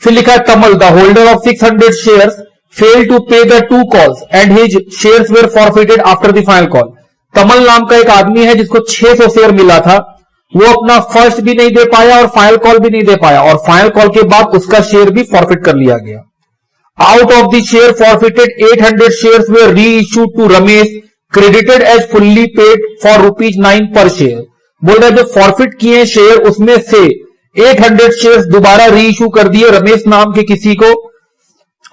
फिर लिखा है Kamal the holder of 600 shares fail to pay the 2 calls and his shares were forfeited after the final call. Kamal नाम का एक आदमी है जिसको 600 शेयर मिला था, वो अपना फर्स्ट भी नहीं दे पाया और फाइनल कॉल भी नहीं दे पाया, और फाइनल कॉल के बाद उसका शेयर भी फॉरफिट कर लिया गया। Out of the share forfeited 800 shares were reissued to Ramesh credited as fully paid for ₹9 per share. बोल रहे जो फॉरफिट किए शेयर उसमें से 800 शेयर्स दोबारा री इशू कर दिए रमेश नाम के किसी को,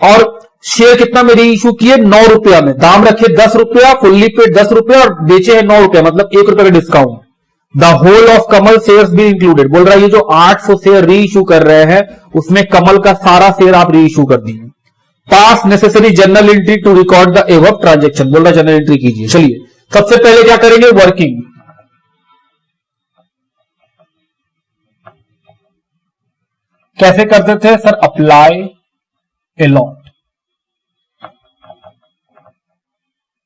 और शेयर कितना में री इशू किए? 9 रुपया में। दाम रखे 10 रुपया, फुल्ली पेड 10 रुपया और बेचे हैं 9 रुपया, मतलब 1 रुपया का discount. The whole of Kamal shares भी इंक्लूडेड। बोल रहा है ये जो 800 शेयर री इशू कर रहे हैं उसमें कमल का सारा शेयर आप री इशू कर दिए। Pass necessary journal entry to record the above transaction. बोल रहा जर्नल एंट्री कीजिए। चलिए सबसे पहले क्या करेंगे? वर्किंग। कैसे करते थे सर? Apply allot.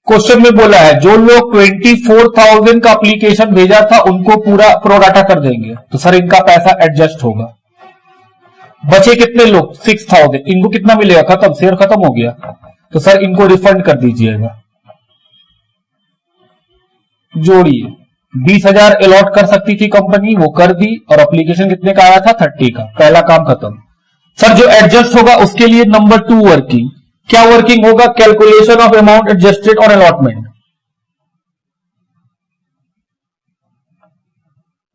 क्वेश्चन में बोला है जो लोग 24,000 का एप्लीकेशन भेजा था उनको पूरा प्रोडाटा कर देंगे, तो सर इनका पैसा एडजस्ट होगा। बचे कितने लोग 6,000, इनको कितना मिलेगा? खत्म, शेयर खत्म हो गया, तो सर इनको रिफंड कर दीजिएगा। जोड़िए, 20,000 अलॉट कर सकती थी कंपनी, वो कर दी, और एप्लीकेशन कितने का आया था? 30 का। पहला काम खत्म। सर जो एडजस्ट होगा उसके लिए नंबर 2 वर्किंग, क्या वर्किंग होगा? Calculation of amount adjusted on allotment.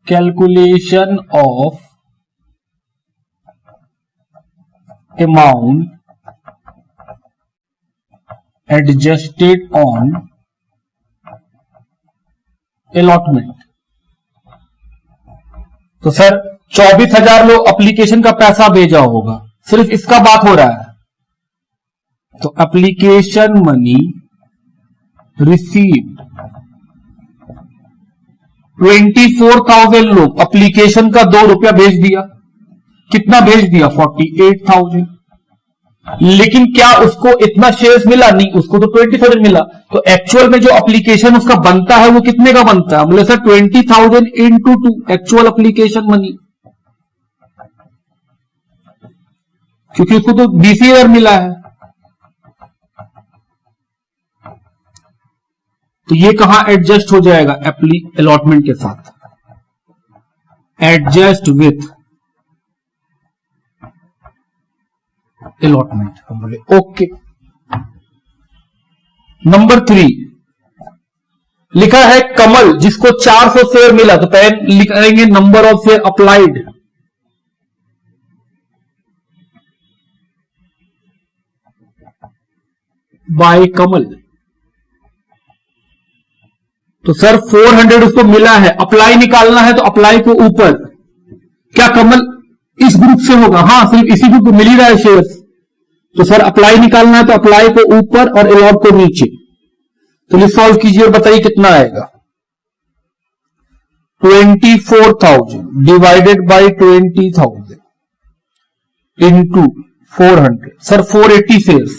Calculation of amount adjusted on allotment. तो सर 24,000 लोग एप्लीकेशन का पैसा भेजा होगा, सिर्फ इसका बात हो रहा है, तो एप्लीकेशन मनी रिसीव 24,000 लोग एप्लीकेशन का 2 रुपया भेज दिया। कितना भेज दिया? 48,000। लेकिन क्या उसको इतना शेयर्स मिला? नहीं, उसको तो 20,000 मिला। तो एक्चुअल में जो एप्लीकेशन उसका बनता है वो कितने का बनता है? बोले sir 20,000 into 2 actual application money, क्योंकि उसको तो 20,000 मिला है। तो ये कहां एडजस्ट हो जाएगा? अलॉटमेंट के साथ। एडजस्ट विथ अलॉटमेंट, हम बोले ओके। नंबर 3 लिखा है कमल जिसको 400 शेयर मिला, तो पहले लिखेंगे number of share applied. By Kamal. तो सर 400 उसको मिला है, अप्लाई निकालना है, तो अप्लाई को ऊपर। क्या कमल इस ग्रुप से होगा? हाँ, सिर्फ इसी ग्रुप को मिल ही रहा है शेयर्स, तो सर अप्लाई निकालना है, तो अप्लाई को ऊपर और अलॉट को नीचे। तो सॉल्व कीजिए और बताइए कितना आएगा। 24,000 divided by 20,000 into 400, sir 480 shares.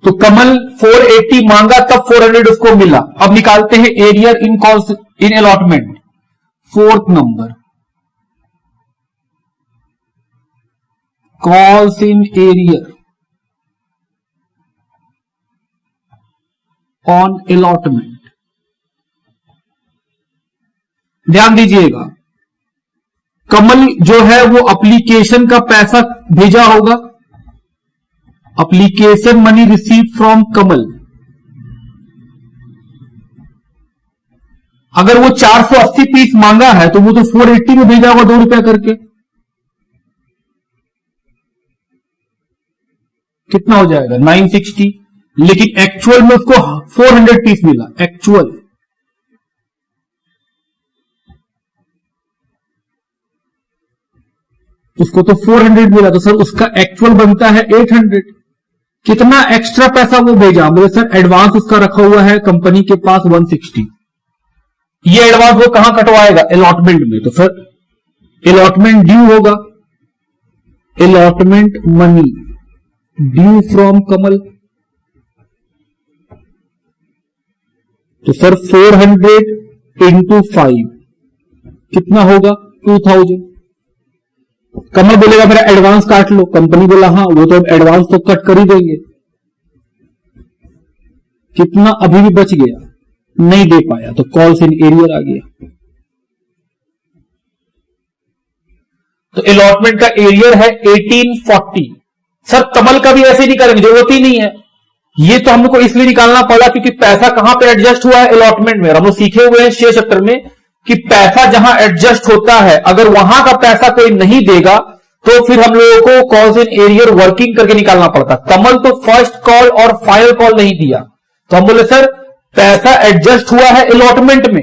तो कमल 480 मांगा तब 400 उसको मिला। अब निकालते हैं arrear in calls in allotment. 4th number, calls in arrear on allotment. ध्यान दीजिएगा, कमल जो है वो एप्लीकेशन का पैसा भेजा होगा, एप्लीकेशन मनी रिसीव फ्रॉम कमल। अगर वो 480 पीस मांगा है तो वो तो 480 में भेजा होगा 2 रुपया करके। कितना हो जाएगा? 960। लेकिन एक्चुअल में उसको 400 पीस मिला। एक्चुअल उसको तो 400 मिला, तो सर उसका एक्चुअल बनता है 800। कितना एक्स्ट्रा पैसा वो भेजा? बोले सर एडवांस उसका रखा हुआ है कंपनी के पास 160। ये एडवांस वो कहां कटवाएगा? अलॉटमेंट में। तो सर अलॉटमेंट ड्यू होगा, अलॉटमेंट मनी ड्यू फ्रॉम कमल। तो सर 400 इंटू 5 कितना होगा? 2000। कमल बोलेगा मेरा एडवांस काट लो, कंपनी बोला हाँ वो तो एडवांस तो कट कर ही देंगे। कितना अभी भी बच गया? नहीं दे पाया, तो कॉल्स इन एरियर आ गया। तो अलॉटमेंट का एरियर है 1840। सर कमल का भी ऐसे नहीं करेंगे, जरूरत ही नहीं है। ये तो हमको इसलिए निकालना पड़ा क्योंकि पैसा कहां पे एडजस्ट हुआ है? अलॉटमेंट में। हम लोग सीखे हुए हैं शेयर चैप्टर में कि पैसा जहां एडजस्ट होता है, अगर वहां का पैसा कोई नहीं देगा तो फिर हम लोगों को कॉल्स इन एरियर वर्किंग करके निकालना पड़ता। कमल तो फर्स्ट कॉल और फाइनल कॉल नहीं दिया, तो हम बोले सर पैसा एडजस्ट हुआ है अलॉटमेंट में,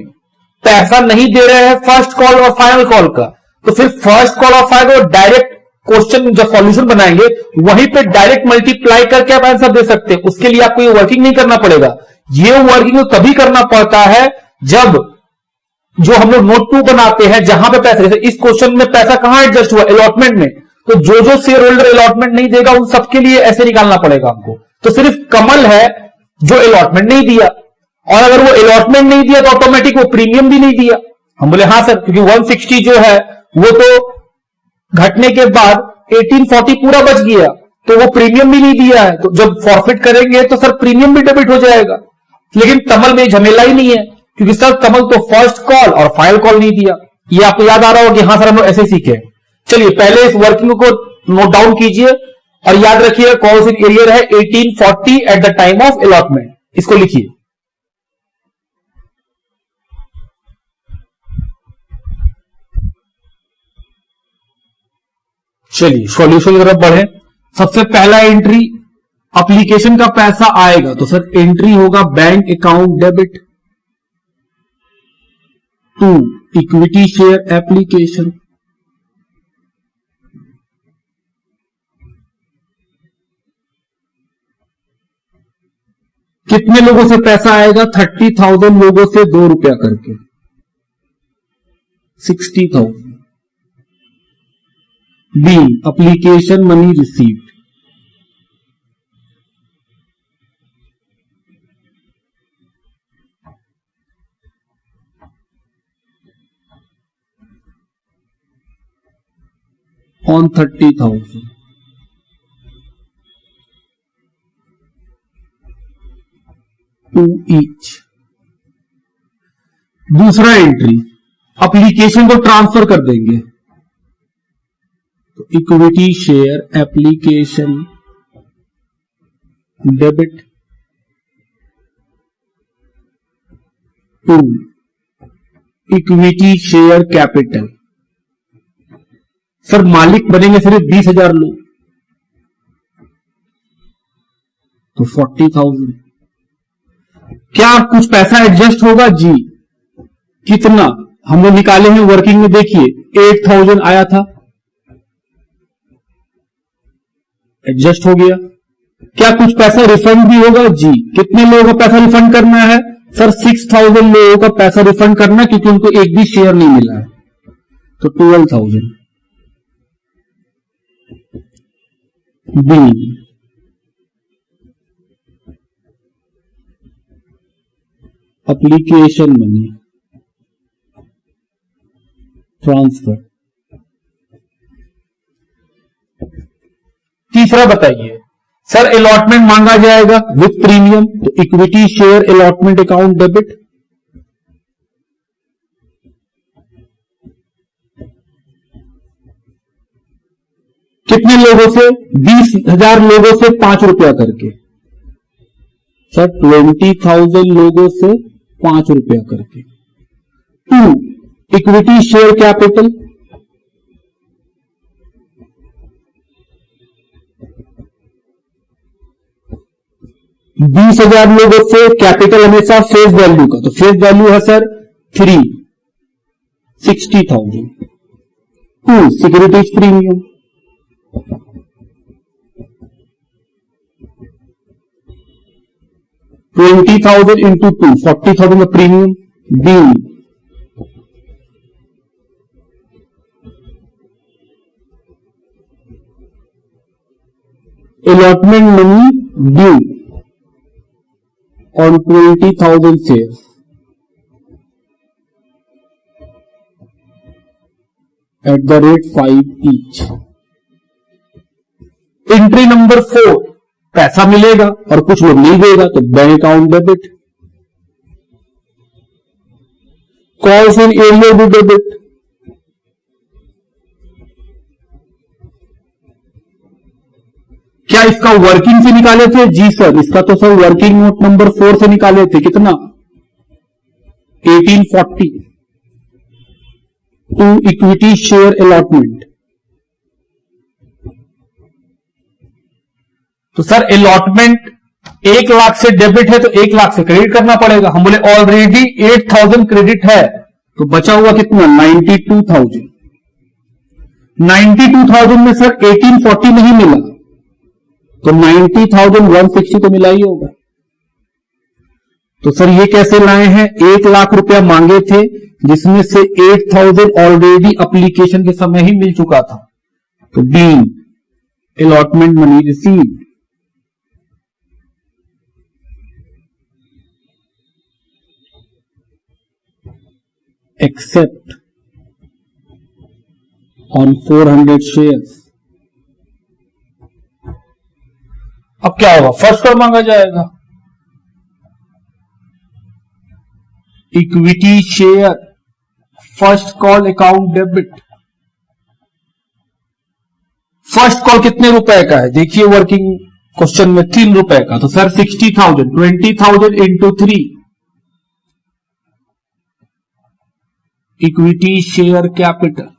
पैसा नहीं दे रहे हैं फर्स्ट कॉल और फाइनल कॉल का, तो फिर फर्स्ट कॉल और फाइनल कॉल डायरेक्ट क्वेश्चन जब सॉल्यूशन बनाएंगे वहीं पे डायरेक्ट मल्टीप्लाई करके आप आंसर दे सकते हैं। उसके लिए आपको ये वर्किंग नहीं करना पड़ेगा। ये वर्किंग तभी करना पड़ता है जब जो हम लोग नोट 2 बनाते हैं जहां पे पैसा, जैसे इस क्वेश्चन में पैसा कहां एडजस्ट हुआ? अलॉटमेंट में। तो जो जो शेयर होल्डर अलॉटमेंट नहीं देगा उन सबके लिए ऐसे निकालना पड़ेगा हमको। तो सिर्फ कमल है जो अलॉटमेंट नहीं दिया, और अगर वो अलॉटमेंट नहीं दिया तो ऑटोमेटिक वो प्रीमियम भी नहीं दिया। हम बोले हाँ सर, क्योंकि 160 जो है वो तो घटने के बाद 1840 पूरा बच गया, तो वो प्रीमियम भी नहीं दिया है, तो जब फॉरफिट करेंगे तो सर प्रीमियम भी डेबिट हो जाएगा। लेकिन कमल में झमेला ही नहीं है, क्योंकि सर कमल तो फर्स्ट कॉल और फाइनल कॉल नहीं दिया। ये आपको याद आ रहा होगा कि हाँ सर हम लोग ऐसे सीखे। चलिए पहले इस वर्किंग को नोट डाउन कीजिए और याद रखिए कॉल्स इन एरियर है 1840 at the time of allotment, इसको लिखिए। चलिए सॉल्यूशन की तरफ बढ़े। सबसे पहला एंट्री एप्लीकेशन का पैसा आएगा, तो सर एंट्री होगा bank account debit to equity share application. कितने लोगों से पैसा आएगा? 30,000 लोगों से 2 रुपया करके 60,000। B application money received, on 30,000। To each. दूसरा एंट्री एप्लीकेशन को ट्रांसफर कर देंगे, तो equity share application debit to equity share capital. Sir मालिक बनेंगे सिर्फ 20,000 लोग, तो 40,000। क्या कुछ पैसा एडजस्ट होगा? जी। कितना हम लोग निकाले हैं वर्किंग में, देखिए 8,000 आया था, एडजस्ट हो गया। क्या कुछ पैसा रिफंड भी होगा? जी। कितने लोगों का पैसा रिफंड करना है? सर 6,000 लोगों का पैसा रिफंड करना है, क्योंकि उनको एक भी शेयर नहीं मिला है, तो 12,000। B application money transfer. तीसरा बताइए सर, अलॉटमेंट मांगा जाएगा विथ प्रीमियम, तो equity share allotment account debit. कितने लोगों से? 20,000 लोगों से 5 रुपया करके। सर 20,000 लोगों से 5 रुपया करके। टू इक्विटी शेयर कैपिटल, बीस 20,000 लोगों से कैपिटल हमेशा फेस वैल्यू का, तो फेस वैल्यू है sir 3, 60,000। To securities premium, $20,000 into 2, 40,000 का premium. B allotment money due on 20,000 shares at the rate 5 each. Entry number 4, पैसा मिलेगा और कुछ लोग नहीं देगा, तो bank account debit. Calls in arrear भी डेबिट। क्या इसका वर्किंग से निकाले थे? जी सर, इसका तो सर वर्किंग नोट नंबर 4 से निकाले थे। कितना? 1840 टू इक्विटी शेयर अलॉटमेंट। तो सर अलॉटमेंट 1 लाख से डेबिट है, तो 1 लाख से क्रेडिट करना पड़ेगा। हम बोले ऑलरेडी 8,000 क्रेडिट है, तो बचा हुआ कितना? 92,000। 92,000 में सर 1840 नहीं मिला, तो 90,160 तो मिला ही होगा। तो सर ये कैसे लाए हैं? 1 लाख रुपया मांगे थे, जिसमें से 8,000 ऑलरेडी एप्लीकेशन के समय ही मिल चुका था, तो B allotment money received, except on 400 shares. अब क्या होगा, फर्स्ट कॉल मांगा जाएगा, equity share first call account debit. First call कितने रुपए का है, देखिए वर्किंग क्वेश्चन में 3 रुपए का, तो sir 60,000, 20,000 into 3 equity share capital,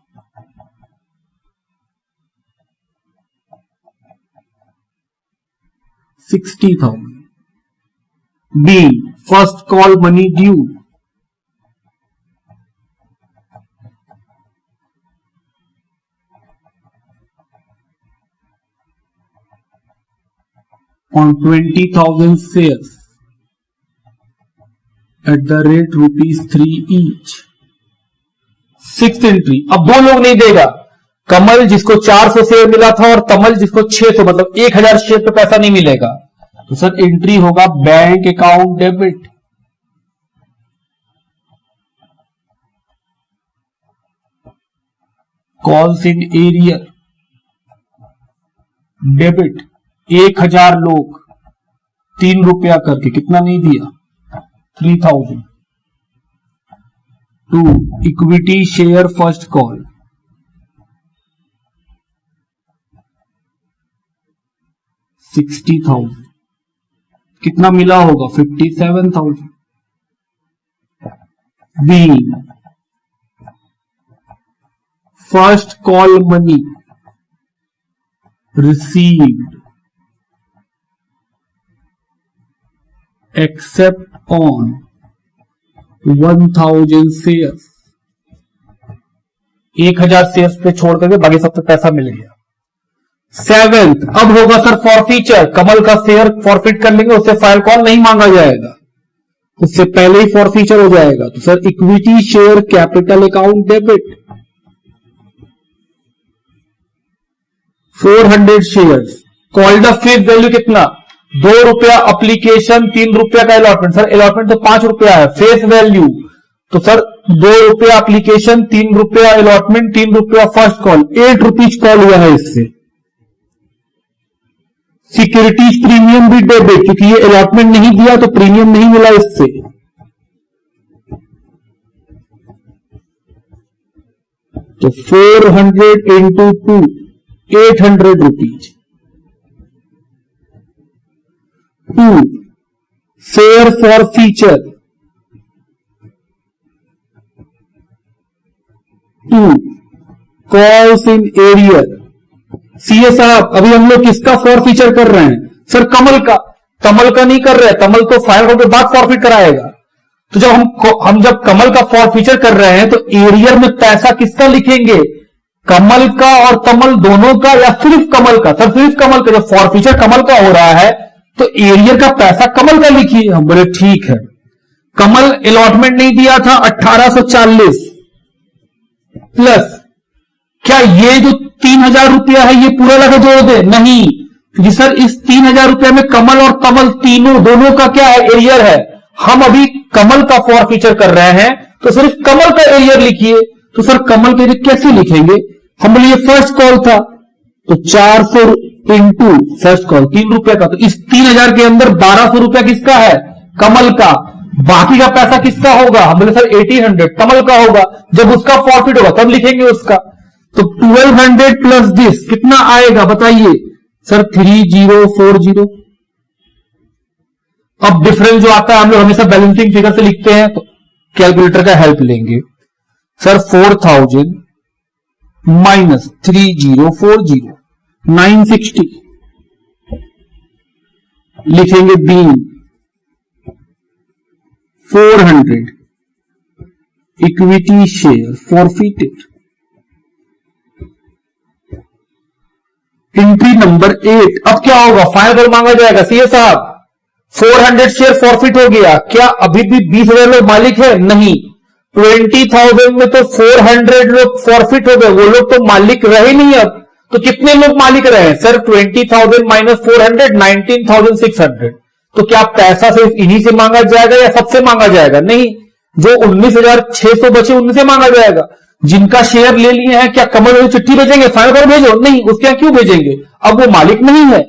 $60,000। B first call money due, on 20,000 shares at the rate ₹3 each। 6th entry, अब दो लोग नहीं देगा, कमल जिसको 400 शेयर मिला था और कमल जिसको 600, मतलब 1000 शेयर पे पैसा नहीं मिलेगा, तो सर एंट्री होगा bank account debit. Calls in arrear debit, 1000 लोग 3 रुपया करके, कितना नहीं दिया, 3000। To equity share first call, $60,000, कितना मिला होगा, 57,000। B first call money received except on 1000 shares, 1000 shares पे छोड़ करके बाकी सब पे पैसा मिल गया। 7th, अब होगा सर फॉरफीचर, कमल का शेयर फॉरफिट कर लेंगे, उससे फायर कॉल नहीं मांगा जाएगा, उससे पहले ही फॉरफीचर हो जाएगा, तो sir equity share capital account debit, 400 shares, called up face value कितना, 2 रुपया अप्लीकेशन, 3 रुपया का अलॉटमेंट, सर अलॉटमेंट तो 5 रुपया है, फेस वैल्यू तो सर 2 रुपया अप्लीकेशन, 3 रुपया अलॉटमेंट, 3 रुपया फर्स्ट कॉल, 8 रुपीज कॉल हुआ है इससे। सिक्योरिटीज प्रीमियम भी डेबिट, क्योंकि ये अलॉटमेंट नहीं दिया तो प्रीमियम नहीं मिला इससे। तो 400 into 2 800 rupees. 2 share for feature, 2 calls in arrear. CA साहब अभी हम लोग किसका फॉर फीचर कर रहे हैं, सर कमल का, कमल का नहीं कर रहे, कमल तो फायर होने के बाद फॉरफिट कराएगा। तो जब हम जब कमल का फॉर फीचर कर रहे हैं तो एरियर में पैसा किसका लिखेंगे, कमल का और कमल दोनों का या सिर्फ कमल का, सर सिर्फ कमल का, जब फॉर फीचर कमल का हो रहा है तो एरियर का पैसा कमल का लिखिए। हम बोले ठीक है। कमल अलॉटमेंट नहीं दिया था 1840 प्लस, क्या ये जो 3000 रुपया है ये पूरा लगा जोड़ दे, नहीं, क्योंकि सर इस 3000 रुपया में कमल और कमल तीनों दोनों का क्या है, एरियर है। हम अभी कमल का फॉर फीचर कर रहे हैं तो सिर्फ कमल का एरियर लिखिए। तो सर कमल के एरियर कैसे लिखेंगे, हम बोले ये फर्स्ट कॉल था तो 400 इंटू फर्स्ट कॉल 3 रुपया का, तो इस 3000 के अंदर 1200 रुपया किसका है, कमल का, बाकी का पैसा किसका होगा, हम बोले सर 1800 कमल का होगा। जब उसका प्रॉफिट होगा तब लिखेंगे उसका। तो 1200 प्लस दिस कितना आएगा बताइए, सर 3040। अब डिफरेंस जो आता है हम लोग हमेशा बैलेंसिंग फिगर से लिखते हैं, तो कैलकुलेटर का हेल्प लेंगे। सर 4000 माइनस 3040 960 लिखेंगे। B 400 equity share forfeited. Entry number 8। अब क्या होगा, फाइनल मांगा जाएगा। सीए साहब 400 शेयर फॉरफिट हो गया, क्या अभी भी 20,000 लोग मालिक है, नहीं, 20,000 में तो 400 लोग फॉरफिट हो गए, वो लोग तो मालिक रहे नहीं। अब तो कितने लोग मालिक रहे हैं सर? 20,000 माइनस 400, 19,600। तो क्या पैसा सिर्फ इन्हीं से मांगा जाएगा या सबसे मांगा जाएगा? नहीं, जो 19,600 बचे उनसे मांगा जाएगा। जिनका शेयर ले लिए हैं, क्या कमल वाली चिट्ठी भेजेंगे फाइनल पर भेजो? नहीं, उसके यहां क्यों भेजेंगे? अब वो मालिक नहीं है।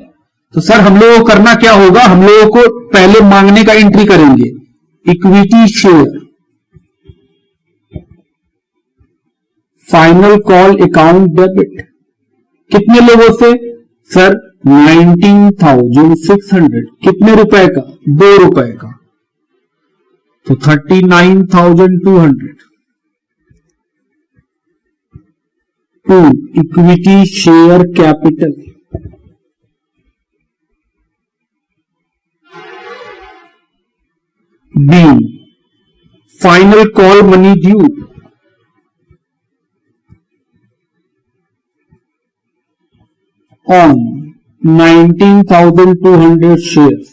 तो सर हम लोगों को करना क्या होगा? हम लोगों को पहले मांगने का एंट्री करेंगे, equity share final call account debit. कितने लोगों से सर? 19,600। कितने रुपए का? 2 रुपए का, तो 39,200 to equity share capital B final call money due on 19,200 shares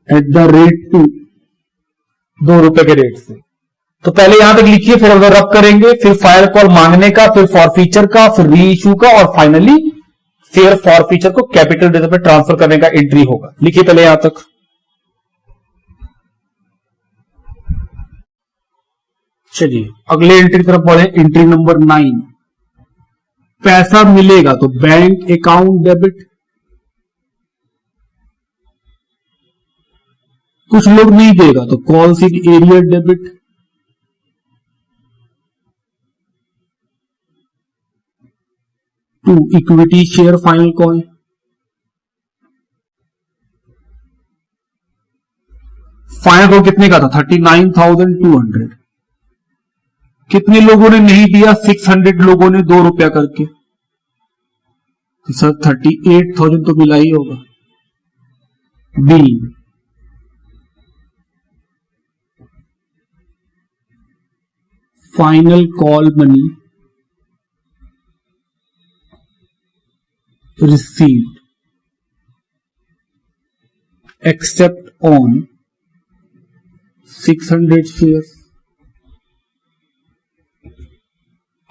at the rate to 2 रुपए के रेट से। तो पहले यहां तक लिखिए, फिर अगर रब करेंगे, फिर फायर कॉल मांगने का, फिर फॉरफीचर का, फिर री इश्यू का, और फाइनली फिर फॉरफीचर को कैपिटल रिजर्व में ट्रांसफर करने का एंट्री होगा। लिखिए पहले यहां तक। चलिए अगले एंट्री की तरफ बढ़े। एंट्री नंबर 9, पैसा मिलेगा तो बैंक अकाउंट डेबिट। कुछ लोग नहीं देगा तो कॉल शीट arrear debit. To equity share final call. Final call कितने का था? 39,200। कितने लोगों ने नहीं दिया? 600 लोगों ने 2 रुपया करके। तो सर 38,000 तो मिला ही होगा। B final call money received except on 600 shares.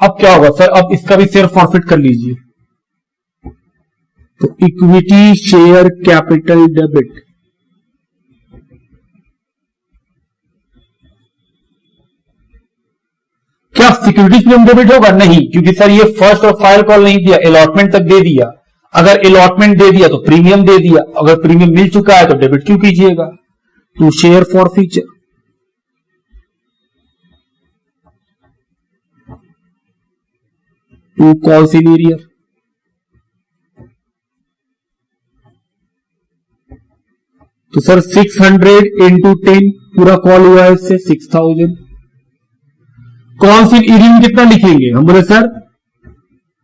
अब क्या होगा सर? अब इसका भी शेयर फॉरफिट कर लीजिए। तो इक्विटी शेयर कैपिटल डेबिट। क्या सिक्योरिटीज प्रीमियम डेबिट होगा? नहीं, क्योंकि सर ये फर्स्ट और फाइनल कॉल नहीं दिया, अलॉटमेंट तक दे दिया। अगर अलॉटमेंट दे दिया तो प्रीमियम दे दिया, अगर प्रीमियम मिल चुका है तो डेबिट क्यों कीजिएगा? To share forfeiture to call senior. तो सर 600 इंटू 10 पूरा कॉल हुआ है, इससे 6,000। कौन सी एरिया में कितना लिखेंगे? हम बोले सर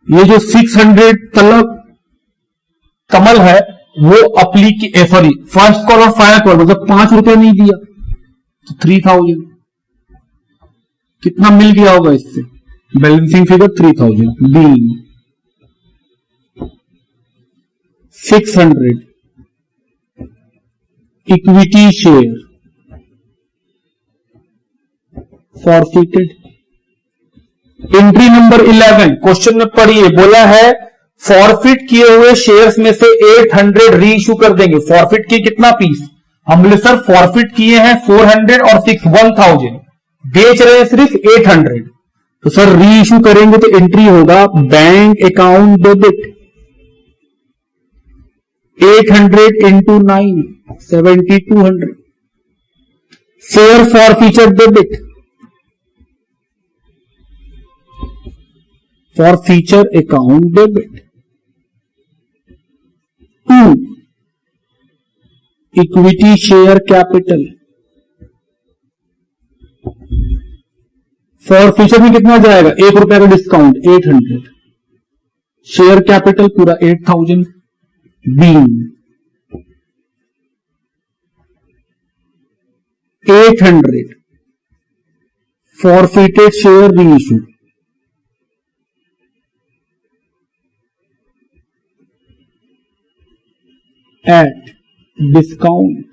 ये जो 600 तलब कमल है वो सॉरी फर्स्ट कॉल और फाइनल कॉल मतलब 5 रुपए नहीं दिया तो 3,000। कितना मिल गया होगा इससे? Balancing figure 3,000। B 600 equity share forfeited. Entry number 11 question में पढ़िए, बोला है फॉरफिट किए हुए शेयर्स में से 800 री इश्यू कर देंगे। फॉरफिट किए कितना पीस? हमने सर फॉरफिट किए हैं 400 और 1000, बेच रहे हैं सिर्फ 800। तो सर री इश्यू करेंगे तो एंट्री होगा bank account debit 800 into 9 7200। Share forfeiture debit forfeiture account debit to equity share capital. Forfeiture में कितना जाएगा? 1 रुपए का डिस्काउंट 800। शेयर कैपिटल पूरा 8,000। B 800 forfeited share reissue at discount।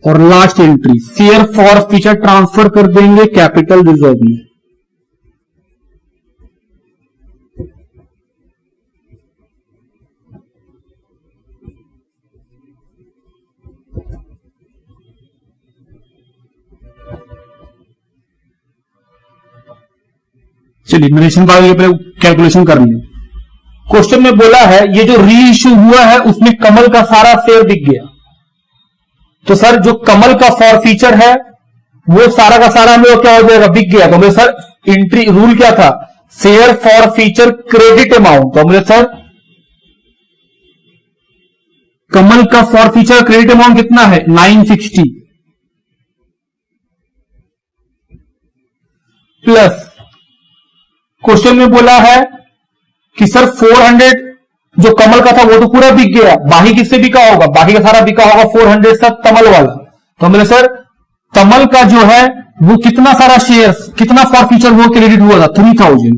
और last entry share forfeiture transfer कर देंगे कैपिटल रिजर्व में। चलिए नरेशन का आगे पहले कैलकुलेशन करनी है। क्वेश्चन में बोला है ये जो री इश्यू हुआ है उसमें कमल का सारा शेयर बिक गया, तो सर जो कमल का फॉरफीचर है वो सारा का सारा हम लोग क्या हो जाएगा, बिक गया। तो हमने सर एंट्री रूल क्या था, शेयर फॉरफीचर क्रेडिट अमाउंट। तो हमने सर कमल का फॉरफीचर क्रेडिट अमाउंट कितना है 960 प्लस क्वेश्चन में बोला है कि सर 400 जो कमल का था वो तो पूरा बिक गया, बाकी किससे बिका होगा, बाकी का सारा बिका होगा 400 सब तमल वाला। तो हमने सर तमल का जो है वो कितना सारा शेयर कितना फॉरफीचर वो क्रेडिट हुआ था 3000।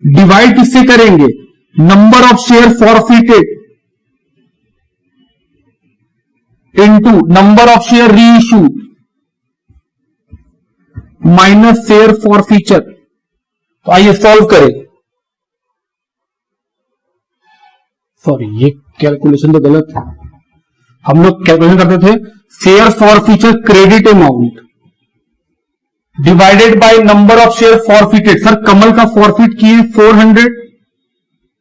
डिवाइड किससे करेंगे, number of share forfeited into number of share री इश्यू माइनस शेयर फॉरफीचर। तो आइए सॉल्व करें। सॉरी ये कैलकुलेशन तो गलत है, हम लोग कैलकुलेशन करते थे share forfeiture credit amount divided by number of share forfeited. Sir Kamal का फॉरफिट किए 400,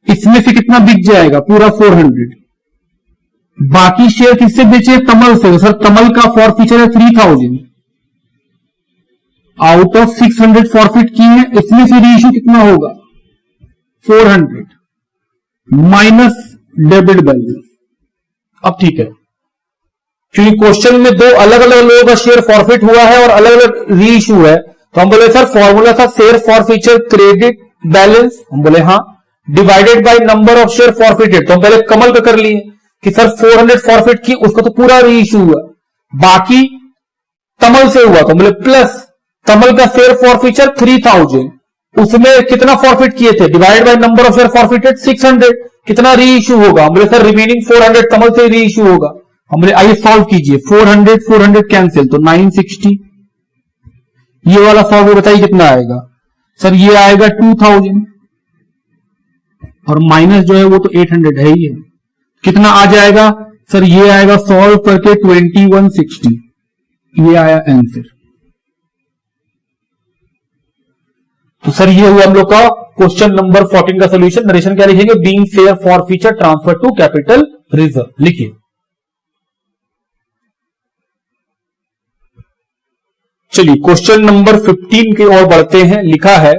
इसमें से कितना बिक जाएगा, पूरा 400। बाकी शेयर किससे बेचे, तमल से। सर तमल का फॉरफीचर है 3000 आउट ऑफ 600 फॉरफिट किए हैं, इसमें से रीइश्यू कितना होगा 400 माइनस डेबिट बैलेंस। अब ठीक है, क्योंकि क्वेश्चन में दो अलग अलग लोगों का शेयर फॉरफिट हुआ है और अलग अलग री इश्यू है, तो हम बोले सर फॉर्मूला था शेयर फॉरफीचर क्रेडिट बैलेंस, हम बोले हाँ, divided by number of share forfeited. तो हम पहले कमल का कर लिए कि सर 400 फॉरफिट की, उसका तो पूरा री इश्यू हुआ, बाकी तमल से हुआ, तो हम बोले प्लस तमल का शेयर फॉरफीचर 3000, उसमें कितना फॉरफिट किए थे, divide by number of share forfeited 600, कितना री इश्यू होगा, हम बोले सर रिमेनिंग 400 तमल से री इश्यू होगा। हमने आइए सॉल्व कीजिए, 400 कैंसिल, तो 960। ये वाला सॉल्व बताइए कितना आएगा, सर ये आएगा 2000 और माइनस जो है वो तो 800 है ही है, कितना आ जाएगा सर, ये आएगा सॉल्व करके 2160। ये आया आंसर। तो सर ये हुआ हम लोग का क्वेश्चन नंबर 14 का सोल्यूशन। नरेशन क्या लिखेंगे, being share forfeiture transfer to capital reserve लिखिए। चलिए क्वेश्चन नंबर 15 की ओर बढ़ते हैं। लिखा है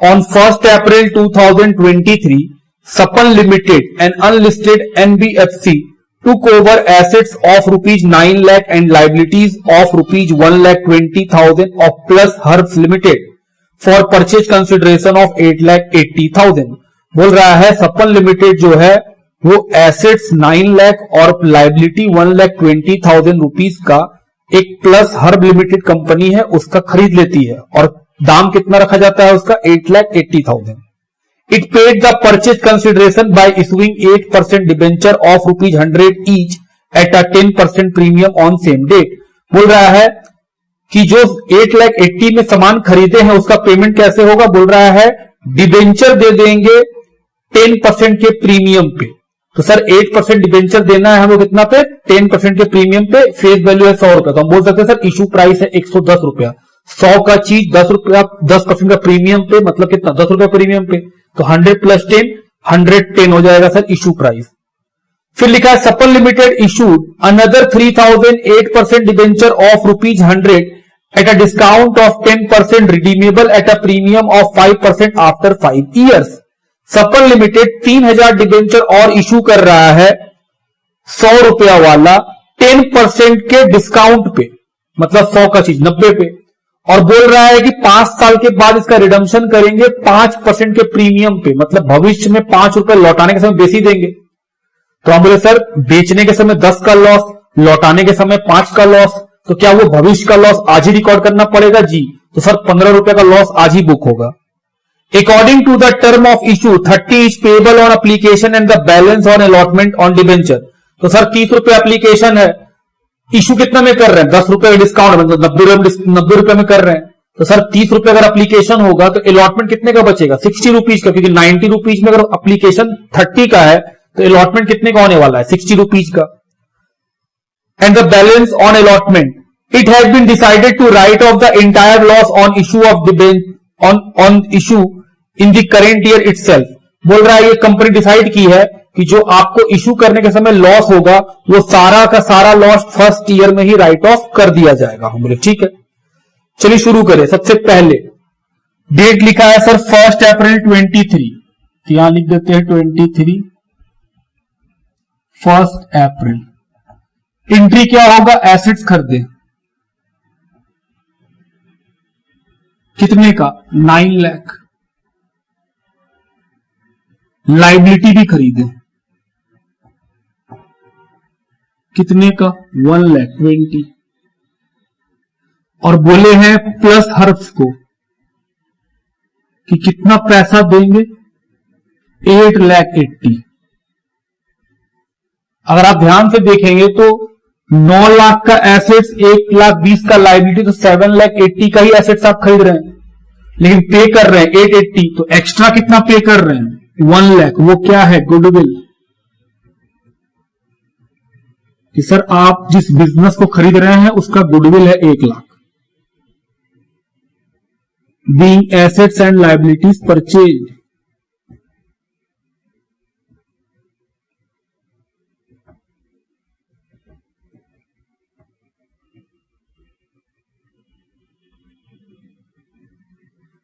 on 1 April 2023 Sapan limited an unlisted NBFC took over assets of rupees 9 lakh and liabilities of rupees 1,20,000 of Plus Herbs Limited for purchase consideration of 8,80,000। बोल रहा है सपन लिमिटेड जो है वो एसेट्स 9 लाख और लाइबिलिटी 1,20,000 रुपीज का एक प्लस हर्ब लिमिटेड कंपनी है उसका खरीद लेती है, और दाम कितना रखा जाता है उसका 8,80,000। It paid the purchase consideration by issuing 8% debenture of rupees 100 each at a 10% premium on same date। बोल रहा है कि जो 8,80,000 में सामान खरीदे हैं उसका पेमेंट कैसे होगा, बोल रहा है डिबेंचर दे देंगे 10% के प्रीमियम पे। तो सर 8% डिबेंचर देना है हमें कितना पे, 10% के प्रीमियम पे, फेस वैल्यू है 100 रुपया। तो हम बोल सकते हैं सर इशू प्राइस है 110 रुपया, 100 का चीज 10 रुपया, 10% का प्रीमियम पे, मतलब कितना 10 रुपया प्रीमियम पे, तो 100 प्लस 10 110 हो जाएगा सर इशू प्राइस। फिर लिखा है Sapan limited issued another 3,000 8% debenture of rupees 100 at a discount of 10% redeemable at a premium of 5% after 5 years. Sapan limited 3,000 debenture और इशू कर रहा है 100 रुपया वाला 10% के डिस्काउंट पे, मतलब 100 का चीज 90 पे, और बोल रहा है कि 5 साल के बाद इसका रिडम्पशन करेंगे 5% के प्रीमियम पे, मतलब भविष्य में 5 रुपए लौटाने के समय बेच ही देंगे। तो हम बोले सर बेचने के समय 10 का लॉस, लौटाने के समय 5 का लॉस, तो क्या वो भविष्य का लॉस आज ही रिकॉर्ड करना पड़ेगा जी, तो सर 15 रुपए का लॉस आज ही बुक होगा। According to the term of issue 30 is payable on application and the balance on allotment on debenture. तो सर 30 रुपए एप्लीकेशन है, इशू कितना में कर रहे हैं 10 रुपए का डिस्काउंट, मतलब 90 रुपए में कर रहे हैं, तो सर 30 रुपए अगर एप्लीकेशन होगा तो अलॉटमेंट कितने का बचेगा 60 रुपीज का, क्योंकि 90 रुपीज में अगर एप्लीकेशन 30 का है तो अलॉटमेंट कितने का होने वाला है 60 रुपीज का। and the balance on allotment. It has been decided to write off the entire loss on issue of on issue in the current year itself. बोल रहा है ये कंपनी डिसाइड की है कि जो आपको इशू करने के समय लॉस होगा वो सारा का सारा लॉस फर्स्ट ईयर में ही राइट ऑफ कर दिया जाएगा। हम बोले ठीक है, चलिए शुरू करें। सबसे पहले डेट लिखा है सर 1 अप्रैल 23, तो यहां लिख देते हैं 23 1 अप्रैल। एंट्री क्या होगा, एसेट्स खरीदे, कितने का 9 लाख। लाइबिलिटी भी खरीदे, कितने का 1,20,000। और बोले हैं प्लस हर्ब्स को कि कितना पैसा देंगे 8,80,000। अगर आप ध्यान से देखेंगे तो 9 लाख का एसेट्स 1,20,000 का लाइबिलिटी, तो 7,80,000 का ही एसेट्स आप खरीद रहे हैं, लेकिन पे कर रहे हैं 880, तो एक्स्ट्रा कितना पे कर रहे हैं 1 लाख। वो क्या है, गुडविल। कि सर आप जिस बिजनेस को खरीद रहे हैं उसका गुडविल है 1 lakh. Being assets and liabilities purchase.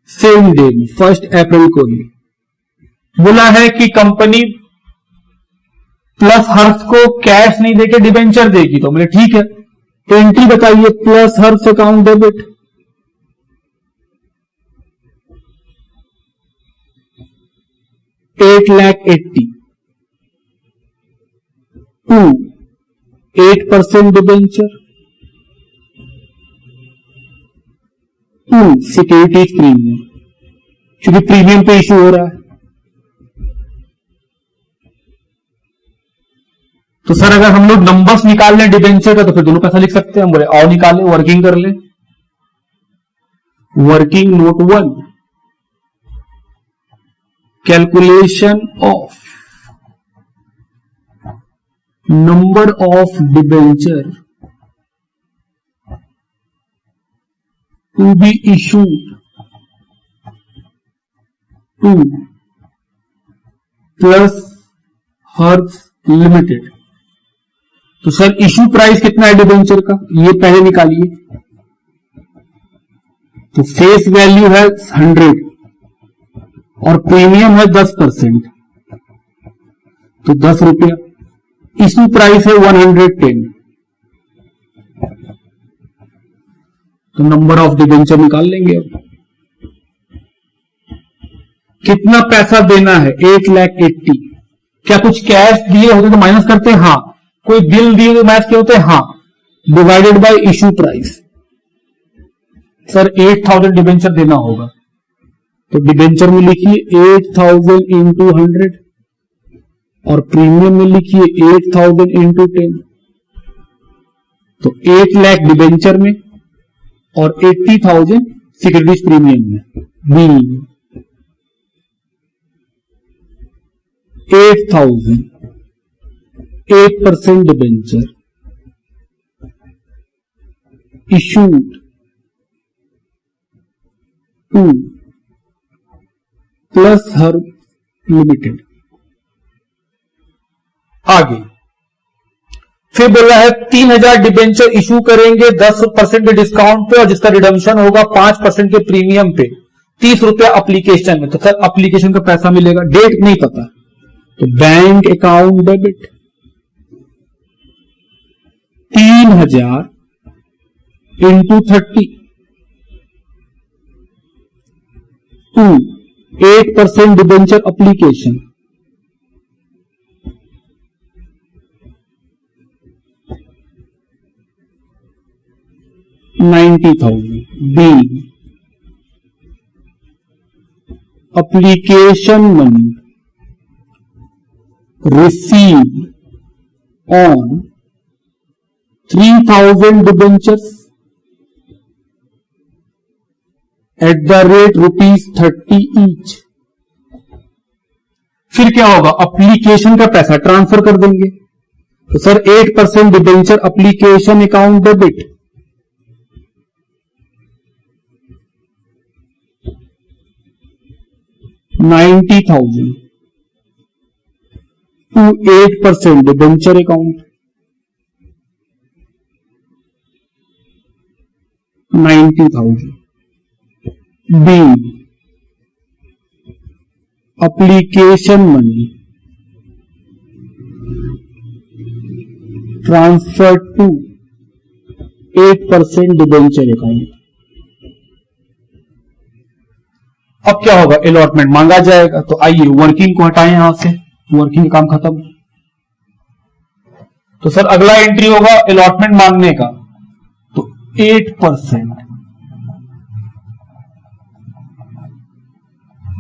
Same day 1 अप्रैल को ही बोला है कि कंपनी प्लस हर्ष को कैश नहीं देके डिबेंचर देगी, तो बोले ठीक है। तो एंट्री बताइए, plus herbs account debit, $8,80,000 to 8% debenture to securities premium, क्योंकि प्रीमियम पे इशू हो रहा है। तो सर अगर हम लोग नंबर्स निकाल लें डिबेंचर का तो फिर दोनों पैसा लिख सकते हैं। हम बोले आओ निकाले, वर्किंग कर ले। Working note 1, calculation of number of debenture to be issued to plus herbs limited. तो सर इशू प्राइस कितना है डिबेंचर का, ये पहले निकालिए। तो फेस वैल्यू है 100 और प्रीमियम है 10%, तो 10 रुपया। इशू प्राइस है 110, तो नंबर ऑफ डिबेंचर निकाल लेंगे। अब कितना पैसा देना है 8,80,000। क्या कुछ कैश दिए होते तो माइनस करते हैं, हाँ। कोई बिल दिए तो माइनस किए होते हैं, हाँ। Divided by issue price. Sir 8,000 debenture देना होगा, तो डिबेंचर में लिखिए 8,000 इंटू 100 और प्रीमियम में लिखिए 8,000 इंटू 10। तो 8 लाख डिबेंचर में और 80,000 सिक्योरिटीज प्रीमियम में। 8,000 8% debenture issued to plus herb limited. आगे फिर बोला है 3,000 डिबेंचर इशू करेंगे 10% के डिस्काउंट पे और जिसका रिडम्पशन होगा 5% के प्रीमियम पे, 30 रुपया एप्लीकेशन में। तो सर एप्लीकेशन का पैसा मिलेगा, डेट नहीं पता, तो bank account debit 3,000 into 30 to 8% debenture application, $90,000 B application money receive on 3,000 debentures at the rate ₹30 each. फिर क्या होगा, एप्लीकेशन का पैसा ट्रांसफर कर देंगे। तो sir 8% debenture application account debit, $90,000 to 8% debenture account, 90,000. B, application money transferred to 8% debenture account. अब क्या होगा, अलॉटमेंट मांगा जाएगा. तो आइए वर्किंग को हटाएं यहां से, वर्किंग काम खत्म. तो सर अगला एंट्री होगा अलॉटमेंट मांगने का. तो 8%